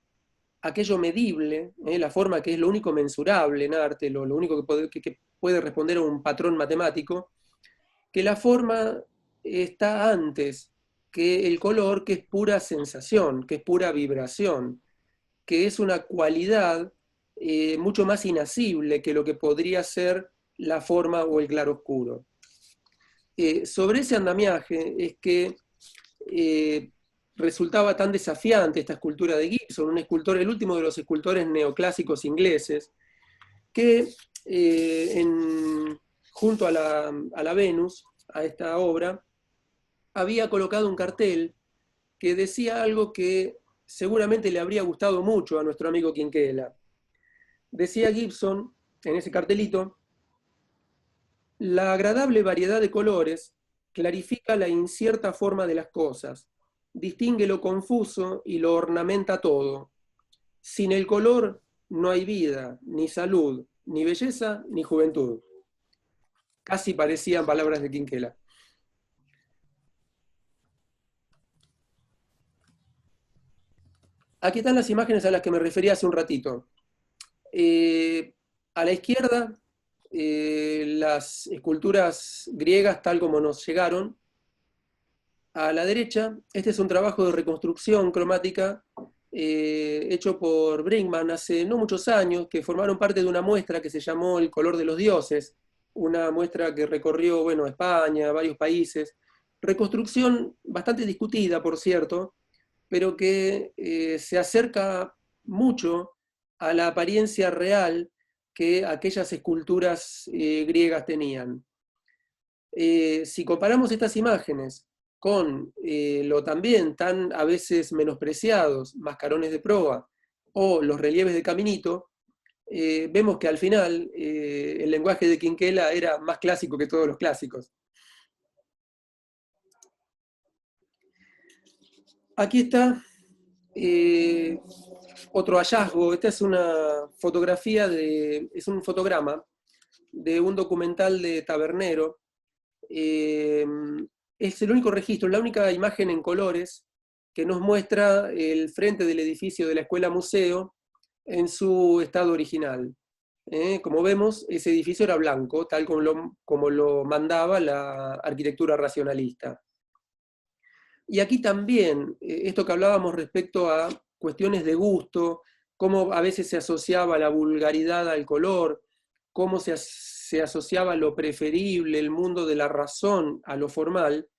[SPEAKER 1] aquello medible, la forma que es lo único mensurable en arte, lo único que puede responder a un patrón matemático, que la forma está antes que el color, que es pura sensación, que es pura vibración, que es una cualidad mucho más inasible que lo que podría ser la forma o el claroscuro. Sobre ese andamiaje es que resultaba tan desafiante esta escultura de Gibson, un escultor, el último de los escultores neoclásicos ingleses, que junto a la Venus, a esta obra, había colocado un cartel que decía algo que seguramente le habría gustado mucho a nuestro amigo Quinquela. Decía Gibson en ese cartelito: la agradable variedad de colores clarifica la incierta forma de las cosas, distingue lo confuso y lo ornamenta todo. Sin el color no hay vida, ni salud, ni belleza, ni juventud. Casi parecían palabras de Quinquela. Aquí están las imágenes a las que me refería hace un ratito. A la izquierda, las esculturas griegas tal como nos llegaron. A la derecha, este es un trabajo de reconstrucción cromática hecho por Brinkmann hace no muchos años, que formaron parte de una muestra que se llamó El color de los dioses, una muestra que recorrió, bueno, España, varios países. Reconstrucción bastante discutida, por cierto, pero que se acerca mucho a la apariencia real que aquellas esculturas griegas tenían. Si comparamos estas imágenes con lo también tan a veces menospreciados mascarones de proa o los relieves de Caminito, vemos que al final el lenguaje de Quinquela era más clásico que todos los clásicos. Aquí está otro hallazgo. Esta es una fotografía es un fotograma de un documental de Tabernero. Es el único registro, la única imagen en colores que nos muestra el frente del edificio de la escuela museo en su estado original. Como vemos, ese edificio era blanco, tal como lo mandaba la arquitectura racionalista. Y aquí también, esto que hablábamos respecto a cuestiones de gusto, cómo a veces se asociaba la vulgaridad al color, cómo se asociaba lo preferible, el mundo de la razón a lo formal,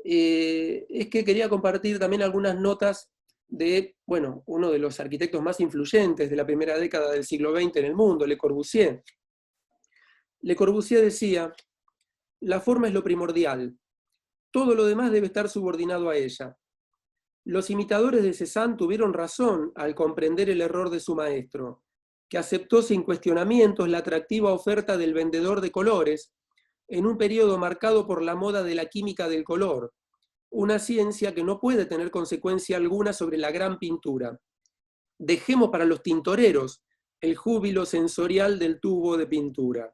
[SPEAKER 1] es que quería compartir también algunas notas de, bueno, uno de los arquitectos más influyentes de la primera década del siglo XX en el mundo, Le Corbusier. Le Corbusier decía: la forma es lo primordial, todo lo demás debe estar subordinado a ella. Los imitadores de Cézanne tuvieron razón al comprender el error de su maestro, que aceptó sin cuestionamientos la atractiva oferta del vendedor de colores en un periodo marcado por la moda de la química del color, una ciencia que no puede tener consecuencia alguna sobre la gran pintura. Dejemos para los tintoreros el júbilo sensorial del tubo de pintura.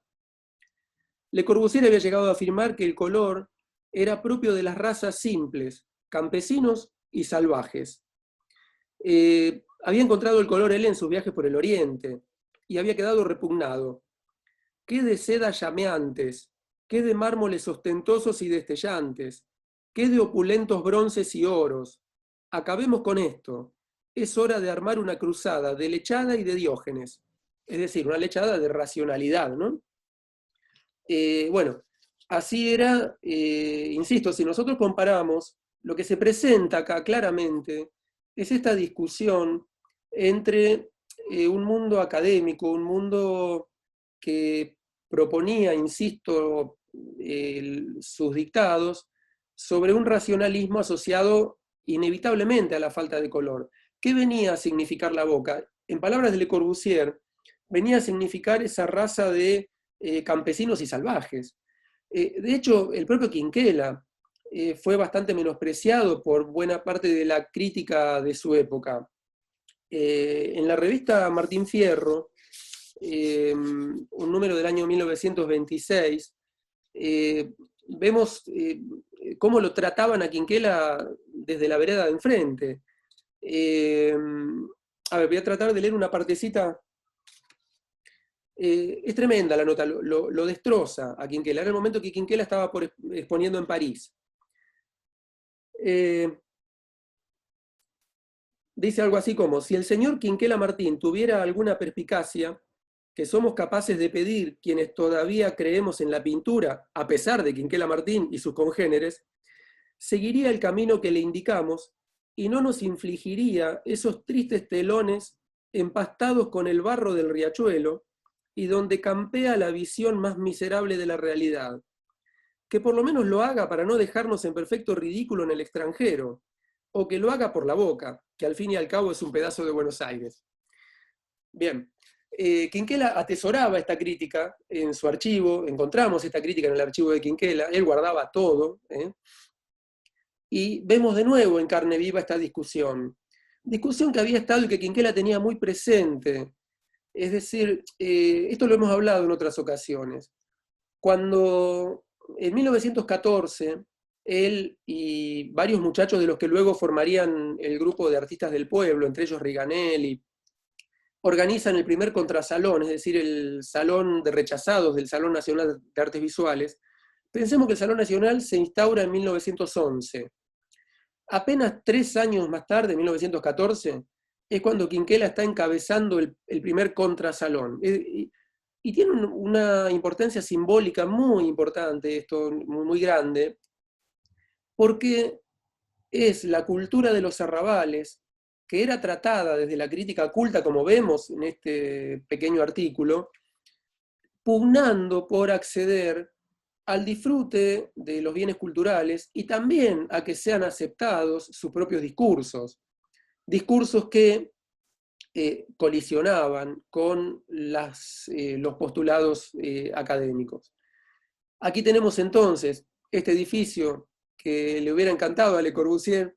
[SPEAKER 1] Le Corbusier había llegado a afirmar que el color era propio de las razas simples, campesinos y salvajes. Había encontrado el color él en sus viajes por el Oriente y había quedado repugnado. ¿Qué de sedas llameantes? ¿Qué de mármoles ostentosos y destellantes? ¿Qué de opulentos bronces y oros? Acabemos con esto. Es hora de armar una cruzada de Lechada y de Diógenes. Es decir, una lechada de racionalidad, ¿no? Bueno, así era, insisto, si nosotros comparamos, lo que se presenta acá claramente es esta discusión entre un mundo académico, un mundo que proponía, insisto, sus dictados, sobre un racionalismo asociado inevitablemente a la falta de color. ¿Qué venía a significar la boca? En palabras de Le Corbusier, venía a significar esa raza de campesinos y salvajes. De hecho, el propio Quinquela fue bastante menospreciado por buena parte de la crítica de su época. En la revista Martín Fierro, un número del año 1926, vemos cómo lo trataban a Quinquela desde la vereda de enfrente. a ver, voy a tratar de leer una partecita. Es tremenda la nota, lo destroza a Quinquela. Era el momento que Quinquela estaba exponiendo en París. Dice algo así como, si el señor Quinquela Martín tuviera alguna perspicacia, que somos capaces de pedir quienes todavía creemos en la pintura, a pesar de Quinquela Martín y sus congéneres, seguiría el camino que le indicamos y no nos infligiría esos tristes telones empastados con el barro del riachuelo y donde campea la visión más miserable de la realidad. Que por lo menos lo haga para no dejarnos en perfecto ridículo en el extranjero, o que lo haga por la boca, que al fin y al cabo es un pedazo de Buenos Aires. Bien, Quinquela atesoraba esta crítica en su archivo, encontramos esta crítica en el archivo de Quinquela, él guardaba todo, y vemos de nuevo en carne viva esta discusión que había estado y que Quinquela tenía muy presente. Es decir, esto lo hemos hablado en otras ocasiones. Cuando en 1914 él y varios muchachos de los que luego formarían el grupo de artistas del pueblo, entre ellos Riganelli, organizan el primer contrasalón, es decir, el salón de rechazados del Salón Nacional de Artes Visuales, pensemos que el Salón Nacional se instaura en 1911. Apenas 3 años más tarde, en 1914, es cuando Quinquela está encabezando el primer contrasalón. Y tiene una importancia simbólica muy importante, esto muy grande, porque es la cultura de los arrabales, que era tratada desde la crítica culta, como vemos en este pequeño artículo, pugnando por acceder al disfrute de los bienes culturales y también a que sean aceptados sus propios discursos. Discursos que colisionaban con los postulados académicos. Aquí tenemos entonces este edificio que le hubiera encantado a Le Corbusier,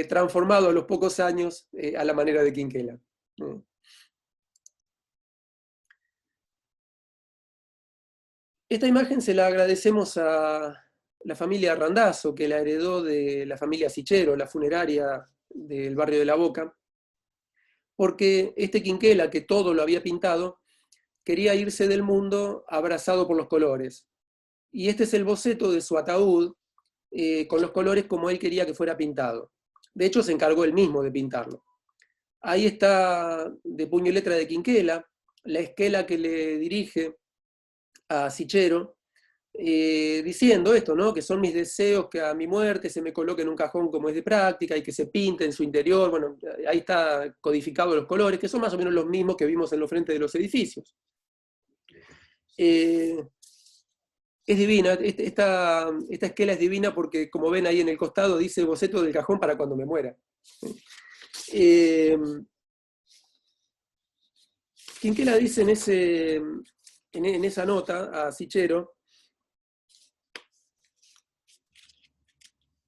[SPEAKER 1] transformado a los pocos años a la manera de Quinquela. Esta imagen se la agradecemos a la familia Randazzo, que la heredó de la familia Sichero, la funeraria del barrio de La Boca, porque este Quinquela, que todo lo había pintado, quería irse del mundo abrazado por los colores. Y este es el boceto de su ataúd, con los colores como él quería que fuera pintado. De hecho, se encargó él mismo de pintarlo. Ahí está, de puño y letra de Quinquela, la esquela que le dirige a Sichero, diciendo esto, ¿no? Que son mis deseos que a mi muerte se me coloque en un cajón como es de práctica y que se pinte en su interior. Bueno, ahí está codificado los colores, que son más o menos los mismos que vimos en los frentes de los edificios. Es divina, esta esquela es divina porque, como ven ahí en el costado, dice boceto del cajón para cuando me muera. Quinquela dice en esa nota a Sichero,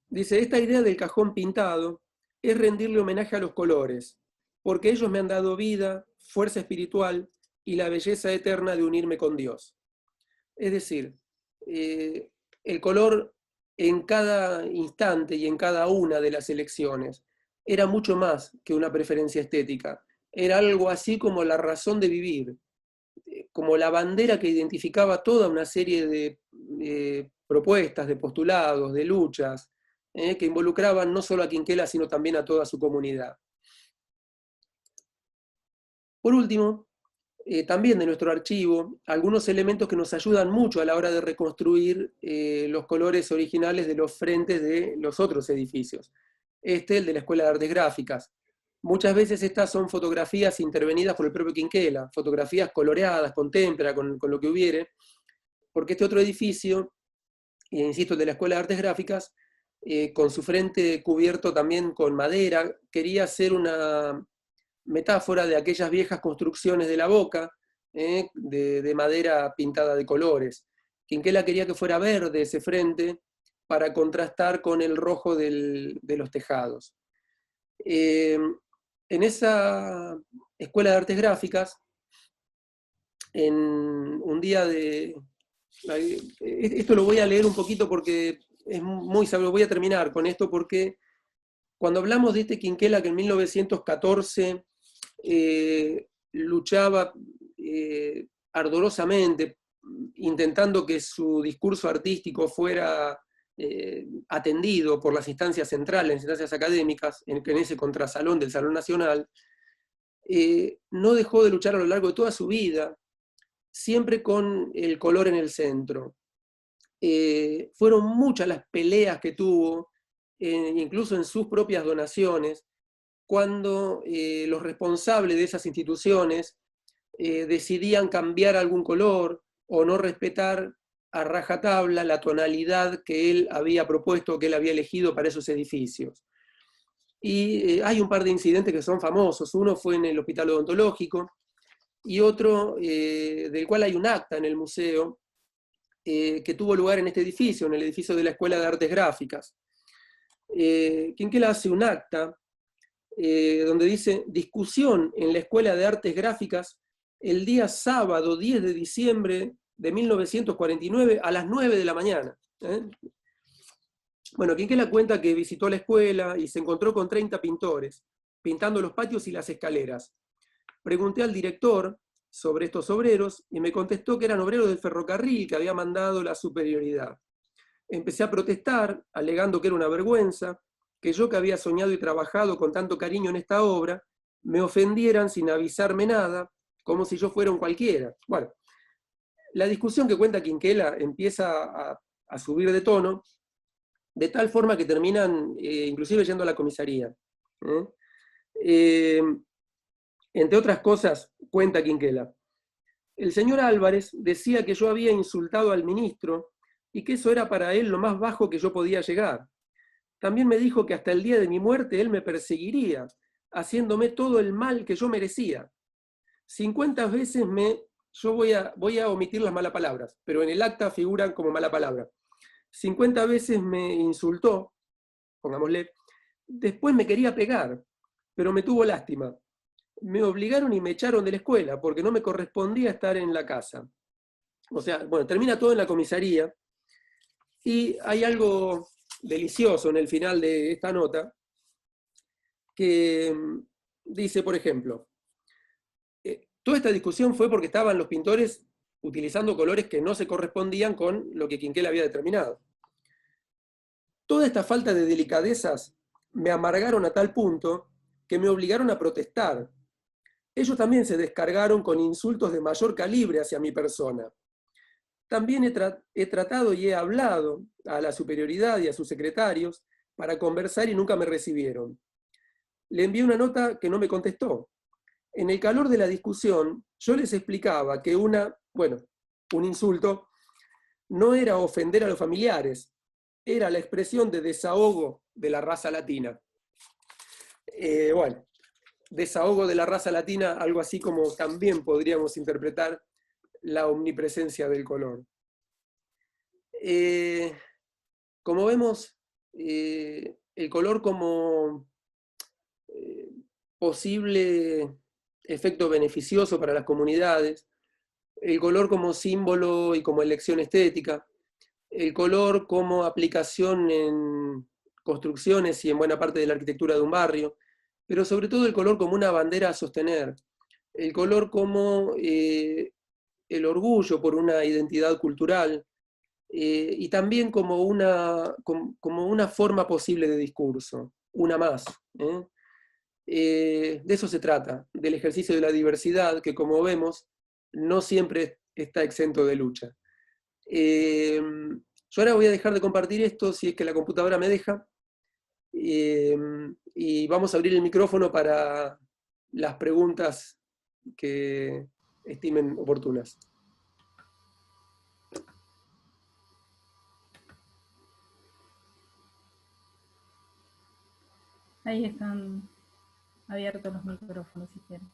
[SPEAKER 1] dice, esta idea del cajón pintado es rendirle homenaje a los colores, porque ellos me han dado vida, fuerza espiritual y la belleza eterna de unirme con Dios. Es decir, el color en cada instante y en cada una de las elecciones era mucho más que una preferencia estética, era algo así como la razón de vivir, como la bandera que identificaba toda una serie de propuestas, de postulados, de luchas, que involucraban no solo a Quinquela, sino también a toda su comunidad. Por último, también de nuestro archivo, algunos elementos que nos ayudan mucho a la hora de reconstruir los colores originales de los frentes de los otros edificios. El de la Escuela de Artes Gráficas. Muchas veces estas son fotografías intervenidas por el propio Quinquela, fotografías coloreadas, con témpera, con lo que hubiere, porque este otro edificio, insisto, el de la Escuela de Artes Gráficas, con su frente cubierto también con madera, quería hacer una metáfora de aquellas viejas construcciones de La Boca, de madera pintada de colores. Quinquela quería que fuera verde ese frente para contrastar con el rojo de los tejados. En esa Escuela de Artes Gráficas, en un día de... Esto lo voy a leer un poquito porque es muy sabio, voy a terminar con esto porque cuando hablamos de este Quinquela que en 1914 luchaba ardorosamente, intentando que su discurso artístico fuera atendido por las instancias centrales, las instancias académicas, en ese contrasalón del Salón Nacional, no dejó de luchar a lo largo de toda su vida, siempre con el color en el centro. Fueron muchas las peleas que tuvo, incluso en sus propias donaciones, cuando los responsables de esas instituciones decidían cambiar algún color o no respetar a rajatabla la tonalidad que él había propuesto, que él había elegido para esos edificios. Y hay un par de incidentes que son famosos. Uno fue en el Hospital Odontológico y otro del cual hay un acta en el museo que tuvo lugar en este edificio, en el edificio de la Escuela de Artes Gráficas. Quinquela hace un acta donde dice: discusión en la Escuela de Artes Gráficas el día sábado 10 de diciembre de 1949 a las 9 de la mañana. Bueno, Quinquela cuenta que visitó la escuela y se encontró con 30 pintores, pintando los patios y las escaleras. Pregunté al director sobre estos obreros y me contestó que eran obreros del ferrocarril que había mandado la superioridad. Empecé a protestar, alegando que era una vergüenza, que yo que había soñado y trabajado con tanto cariño en esta obra, me ofendieran sin avisarme nada, como si yo fuera un cualquiera. Bueno, la discusión que cuenta Quinquela empieza a subir de tono, de tal forma que terminan inclusive yendo a la comisaría. Entre otras cosas, cuenta Quinquela: el señor Álvarez decía que yo había insultado al ministro y que eso era para él lo más bajo que yo podía llegar. También me dijo que hasta el día de mi muerte él me perseguiría, haciéndome todo el mal que yo merecía. 50 veces yo voy a omitir las malas palabras, pero en el acta figuran como mala palabra. 50 veces me insultó, pongámosle, después me quería pegar, pero me tuvo lástima. Me obligaron y me echaron de la escuela porque no me correspondía estar en la casa. O sea, bueno, termina todo en la comisaría y hay algo delicioso en el final de esta nota que dice, por ejemplo, toda esta discusión fue porque estaban los pintores utilizando colores que no se correspondían con lo que Quinquela había determinado. Toda esta falta de delicadezas me amargaron a tal punto que me obligaron a protestar. Ellos también se descargaron con insultos de mayor calibre hacia mi persona. También he tratado y he hablado a la superioridad y a sus secretarios para conversar y nunca me recibieron. Le envié una nota que no me contestó. En el calor de la discusión, yo les explicaba que un insulto no era ofender a los familiares, era la expresión de desahogo de la raza latina. Desahogo de la raza latina, algo así como también podríamos interpretar la omnipresencia del color. Como vemos, el color como posible efecto beneficioso para las comunidades, el color como símbolo y como elección estética, el color como aplicación en construcciones y en buena parte de la arquitectura de un barrio, pero sobre todo el color como una bandera a sostener, el color como el orgullo por una identidad cultural, y también como una forma posible de discurso, una más. De eso se trata, del ejercicio de la diversidad, que como vemos, no siempre está exento de lucha. Yo ahora voy a dejar de compartir esto, si es que la computadora me deja, y vamos a abrir el micrófono para las preguntas que estimen oportunas.
[SPEAKER 2] Ahí están abiertos los micrófonos si quieren.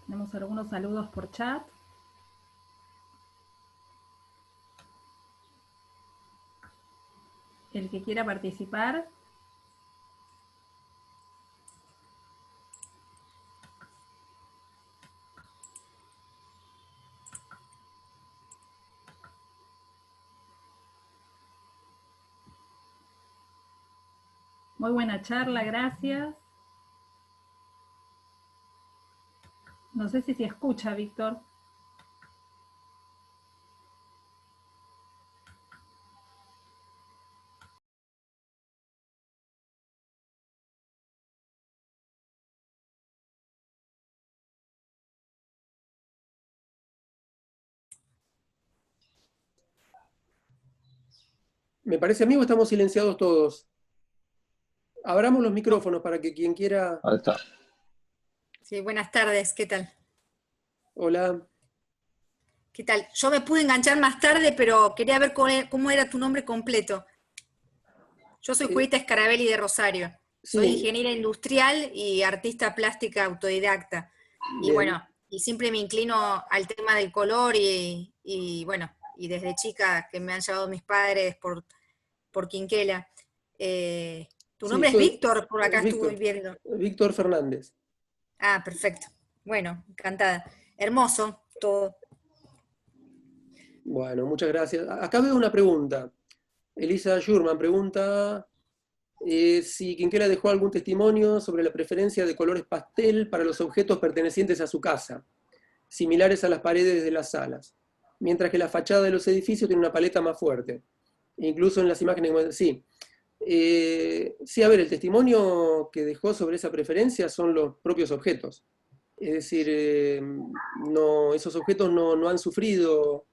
[SPEAKER 2] Tenemos algunos saludos por chat. El que quiera participar. Muy buena charla, gracias. No sé si se escucha, Víctor.
[SPEAKER 1] Me parece, amigo, estamos silenciados todos. Abramos los micrófonos para que quien quiera...
[SPEAKER 3] Ahí está.
[SPEAKER 4] Sí, buenas tardes, ¿qué tal?
[SPEAKER 1] Hola.
[SPEAKER 4] ¿Qué tal? Yo me pude enganchar más tarde, pero quería ver cómo era tu nombre completo. Yo soy Julieta Scarabelli de Rosario. Soy
[SPEAKER 1] Sí,
[SPEAKER 4] ingeniera industrial y artista plástica autodidacta. Y
[SPEAKER 1] bien.
[SPEAKER 4] bueno, y siempre me inclino al tema del color bueno, y desde chica que me han llevado mis padres por Quinquela. Tu
[SPEAKER 1] Sí,
[SPEAKER 4] nombre es
[SPEAKER 1] soy
[SPEAKER 4] Víctor, por acá estuve
[SPEAKER 1] Víctor,
[SPEAKER 4] viendo.
[SPEAKER 1] Víctor Fernández.
[SPEAKER 4] Ah, perfecto. Bueno, encantada. Hermoso todo.
[SPEAKER 1] Bueno, muchas gracias. Acá veo una pregunta. Elisa Schurman pregunta si Quinquela dejó algún testimonio sobre la preferencia de colores pastel para los objetos pertenecientes a su casa, similares a las paredes de las salas, mientras que la fachada de los edificios tiene una paleta más fuerte. Incluso en las imágenes, sí. Sí, a ver, el testimonio que dejó sobre esa preferencia son los propios objetos. Es decir, no, esos objetos no han sufrido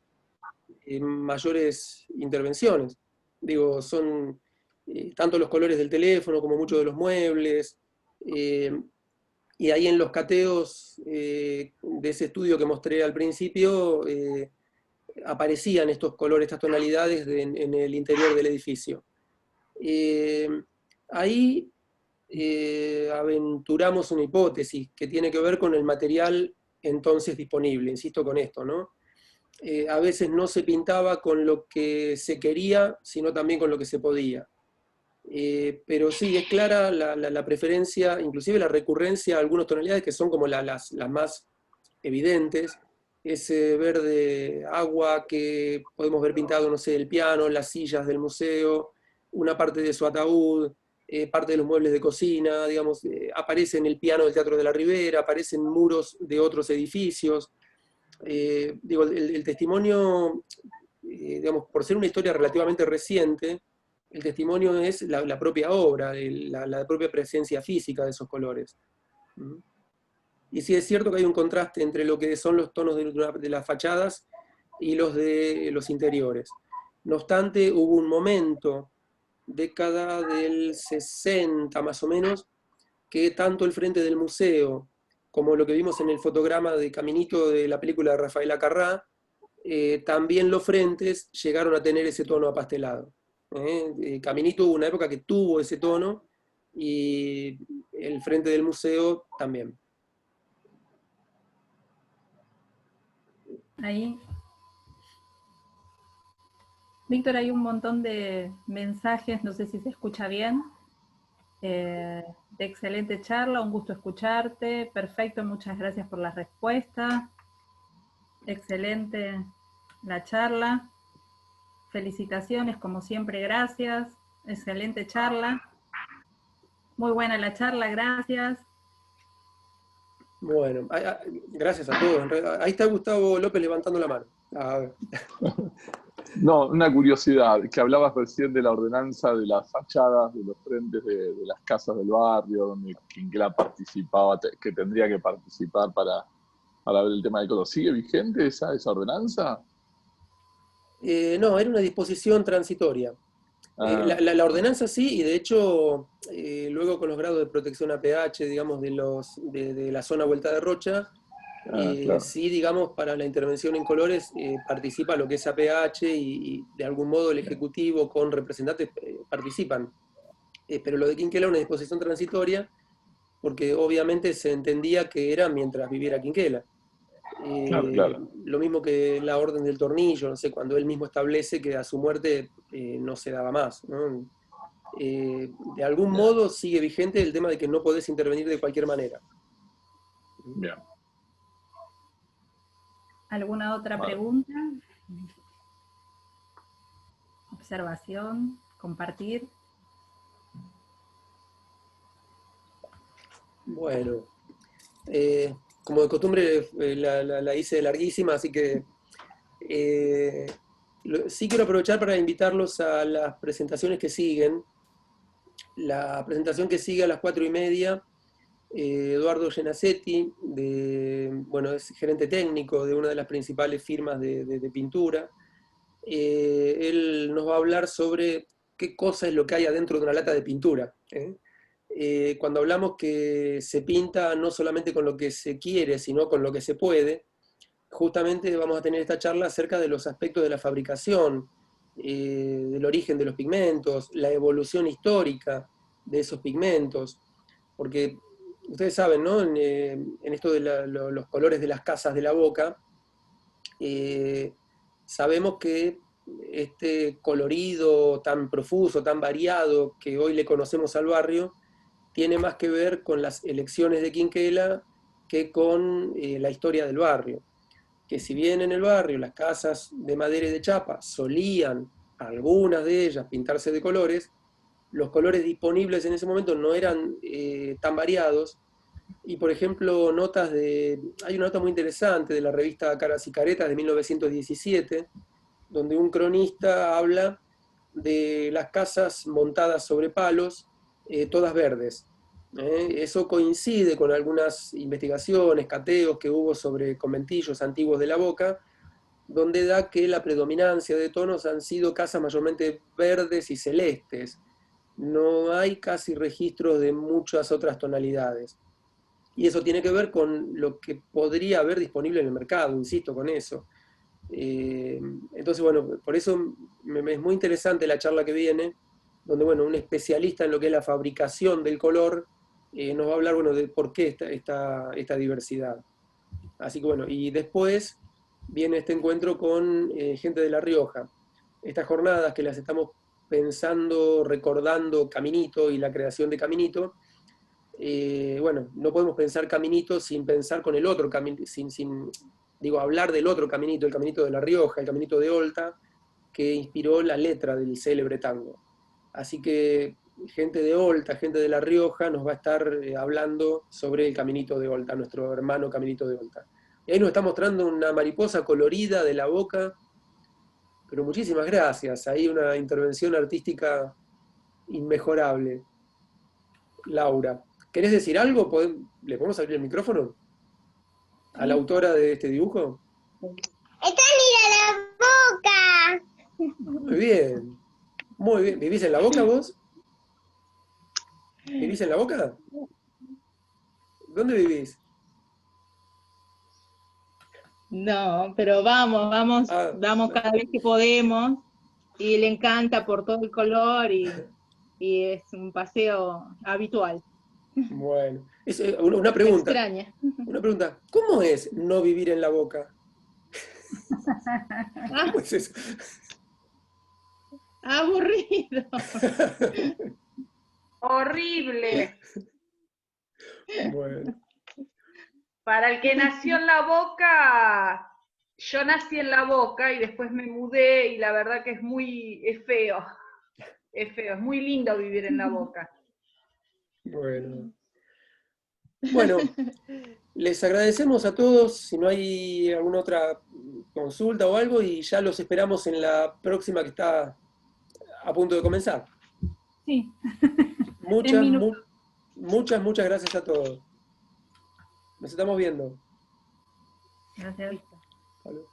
[SPEAKER 1] mayores intervenciones. Digo, son tanto los colores del teléfono como muchos de los muebles. Y ahí en los cateos de ese estudio que mostré al principio, aparecían estos colores, estas tonalidades en el interior del edificio. Ahí aventuramos una hipótesis que tiene que ver con el material entonces disponible, insisto con esto, ¿no? A veces no se pintaba con lo que se quería, sino también con lo que se podía. Pero sí, es clara la preferencia, inclusive la recurrencia a algunas tonalidades que son como las más evidentes. Ese verde agua que podemos ver pintado, no sé, el piano, las sillas del museo, una parte de su ataúd, parte de los muebles de cocina, digamos, aparece en el piano del Teatro de la Ribera, aparece en muros de otros edificios. Digo, el testimonio, digamos, por ser una historia relativamente reciente, el testimonio es la propia obra, la propia presencia física de esos colores. ¿Mm? Y sí es cierto que hay un contraste entre lo que son los tonos de las fachadas y los de los interiores. No obstante, hubo un momento, década del 60 más o menos, que tanto el frente del museo como lo que vimos en el fotograma de Caminito de la película de Rafaela Carrà, también los frentes llegaron a tener ese tono apastelado. Caminito hubo una época que tuvo ese tono y el frente del museo también.
[SPEAKER 2] Ahí. Víctor, hay un montón de mensajes, no sé si se escucha bien. De excelente charla, un gusto escucharte. Perfecto, muchas gracias por la respuesta. Excelente la charla. Felicitaciones, como siempre, gracias. Excelente charla. Muy buena la charla, gracias.
[SPEAKER 1] Bueno, gracias a todos. Ahí está Gustavo López levantando la mano. A ver.
[SPEAKER 3] No, una curiosidad, que hablabas recién de la ordenanza de las fachadas, de los frentes de las casas del barrio, donde Quinquela participaba, que tendría que participar para ver el tema del color. ¿Sigue vigente esa ordenanza?
[SPEAKER 1] No, era una disposición transitoria.
[SPEAKER 3] Ah,
[SPEAKER 1] La ordenanza sí, y de hecho, luego con los grados de protección APH, digamos, de la zona Vuelta de Rocha,
[SPEAKER 3] claro.
[SPEAKER 1] sí, digamos, para la intervención en colores participa lo que es APH y de algún modo el Ejecutivo con representantes participan. Pero lo de Quinquela era una disposición transitoria porque obviamente se entendía que era mientras viviera Quinquela.
[SPEAKER 3] Claro.
[SPEAKER 1] Lo mismo que la orden del tornillo, no sé, cuando él mismo establece que a su muerte no se daba más, ¿no? De algún
[SPEAKER 3] Bien,
[SPEAKER 1] modo sigue vigente el tema de que no podés intervenir de cualquier manera.
[SPEAKER 3] bien.
[SPEAKER 2] ¿Alguna otra
[SPEAKER 3] Vale.
[SPEAKER 2] pregunta? Observación, compartir.
[SPEAKER 1] Bueno, como de costumbre la hice larguísima, así que sí quiero aprovechar para invitarlos a las presentaciones que siguen. La presentación que sigue a las 4:30, Eduardo Genacetti, bueno, es gerente técnico de una de las principales firmas de pintura. Él nos va a hablar sobre qué cosa es lo que hay adentro de una lata de pintura. Cuando hablamos que se pinta no solamente con lo que se quiere, sino con lo que se puede, justamente vamos a tener esta charla acerca de los aspectos de la fabricación, del origen de los pigmentos, la evolución histórica de esos pigmentos, porque ustedes saben, ¿no? En esto de los colores de las casas de la Boca, sabemos que este colorido tan profuso, tan variado que hoy le conocemos al barrio, tiene más que ver con las elecciones de Quinquela que con la historia del barrio. Que si bien en el barrio las casas de madera y de chapa solían, algunas de ellas, pintarse de colores, los colores disponibles en ese momento no eran tan variados. Y por ejemplo, hay una nota muy interesante de la revista Caras y Caretas de 1917, donde un cronista habla de las casas montadas sobre palos, todas verdes. Eso coincide con algunas investigaciones, cateos que hubo sobre conventillos antiguos de la Boca, donde da que la predominancia de tonos han sido casas mayormente verdes y celestes. No hay casi registros de muchas otras tonalidades. Y eso tiene que ver con lo que podría haber disponible en el mercado, insisto con eso. Entonces, bueno, por eso es muy interesante la charla que viene, donde, bueno, un especialista en lo que es la fabricación del color nos va a hablar, bueno, de por qué esta diversidad. Así que, bueno, y después viene este encuentro con gente de La Rioja. Estas jornadas que las estamos pensando, recordando Caminito y la creación de Caminito, bueno, no podemos pensar Caminito sin pensar con el otro caminito, hablar del otro caminito, el caminito de La Rioja, el caminito de Olta, que inspiró la letra del célebre tango. Así que gente de Olta, gente de La Rioja, nos va a estar hablando sobre el caminito de Olta, nuestro hermano caminito de Olta. Y ahí nos está mostrando una mariposa colorida de la Boca, pero muchísimas gracias, ahí una intervención artística inmejorable. Laura, ¿querés decir algo? ¿Le podemos abrir el micrófono a la autora de este dibujo?
[SPEAKER 5] ¡Está a la Boca!
[SPEAKER 1] Muy bien, muy bien. ¿Vivís en La Boca vos? ¿Vivís en La Boca? ¿Dónde vivís?
[SPEAKER 6] No, pero vamos cada vez que podemos, y le encanta por todo el color, y es un paseo habitual.
[SPEAKER 1] Bueno, una pregunta.
[SPEAKER 6] Me extraña.
[SPEAKER 1] Una pregunta. ¿Cómo es no vivir en La Boca? ¿Cómo es eso?
[SPEAKER 6] Aburrido.
[SPEAKER 7] Horrible.
[SPEAKER 1] Bueno.
[SPEAKER 7] Para el que nació en La Boca, yo nací en La Boca y después me mudé y la verdad que es feo. Es feo, es muy lindo vivir en La Boca.
[SPEAKER 1] Bueno, les agradecemos a todos. Si no hay alguna otra consulta o algo, y ya los esperamos en la próxima que está a punto de comenzar.
[SPEAKER 2] Sí.
[SPEAKER 1] Muchas gracias a todos. Nos estamos viendo.
[SPEAKER 2] Gracias.
[SPEAKER 1] Hasta luego.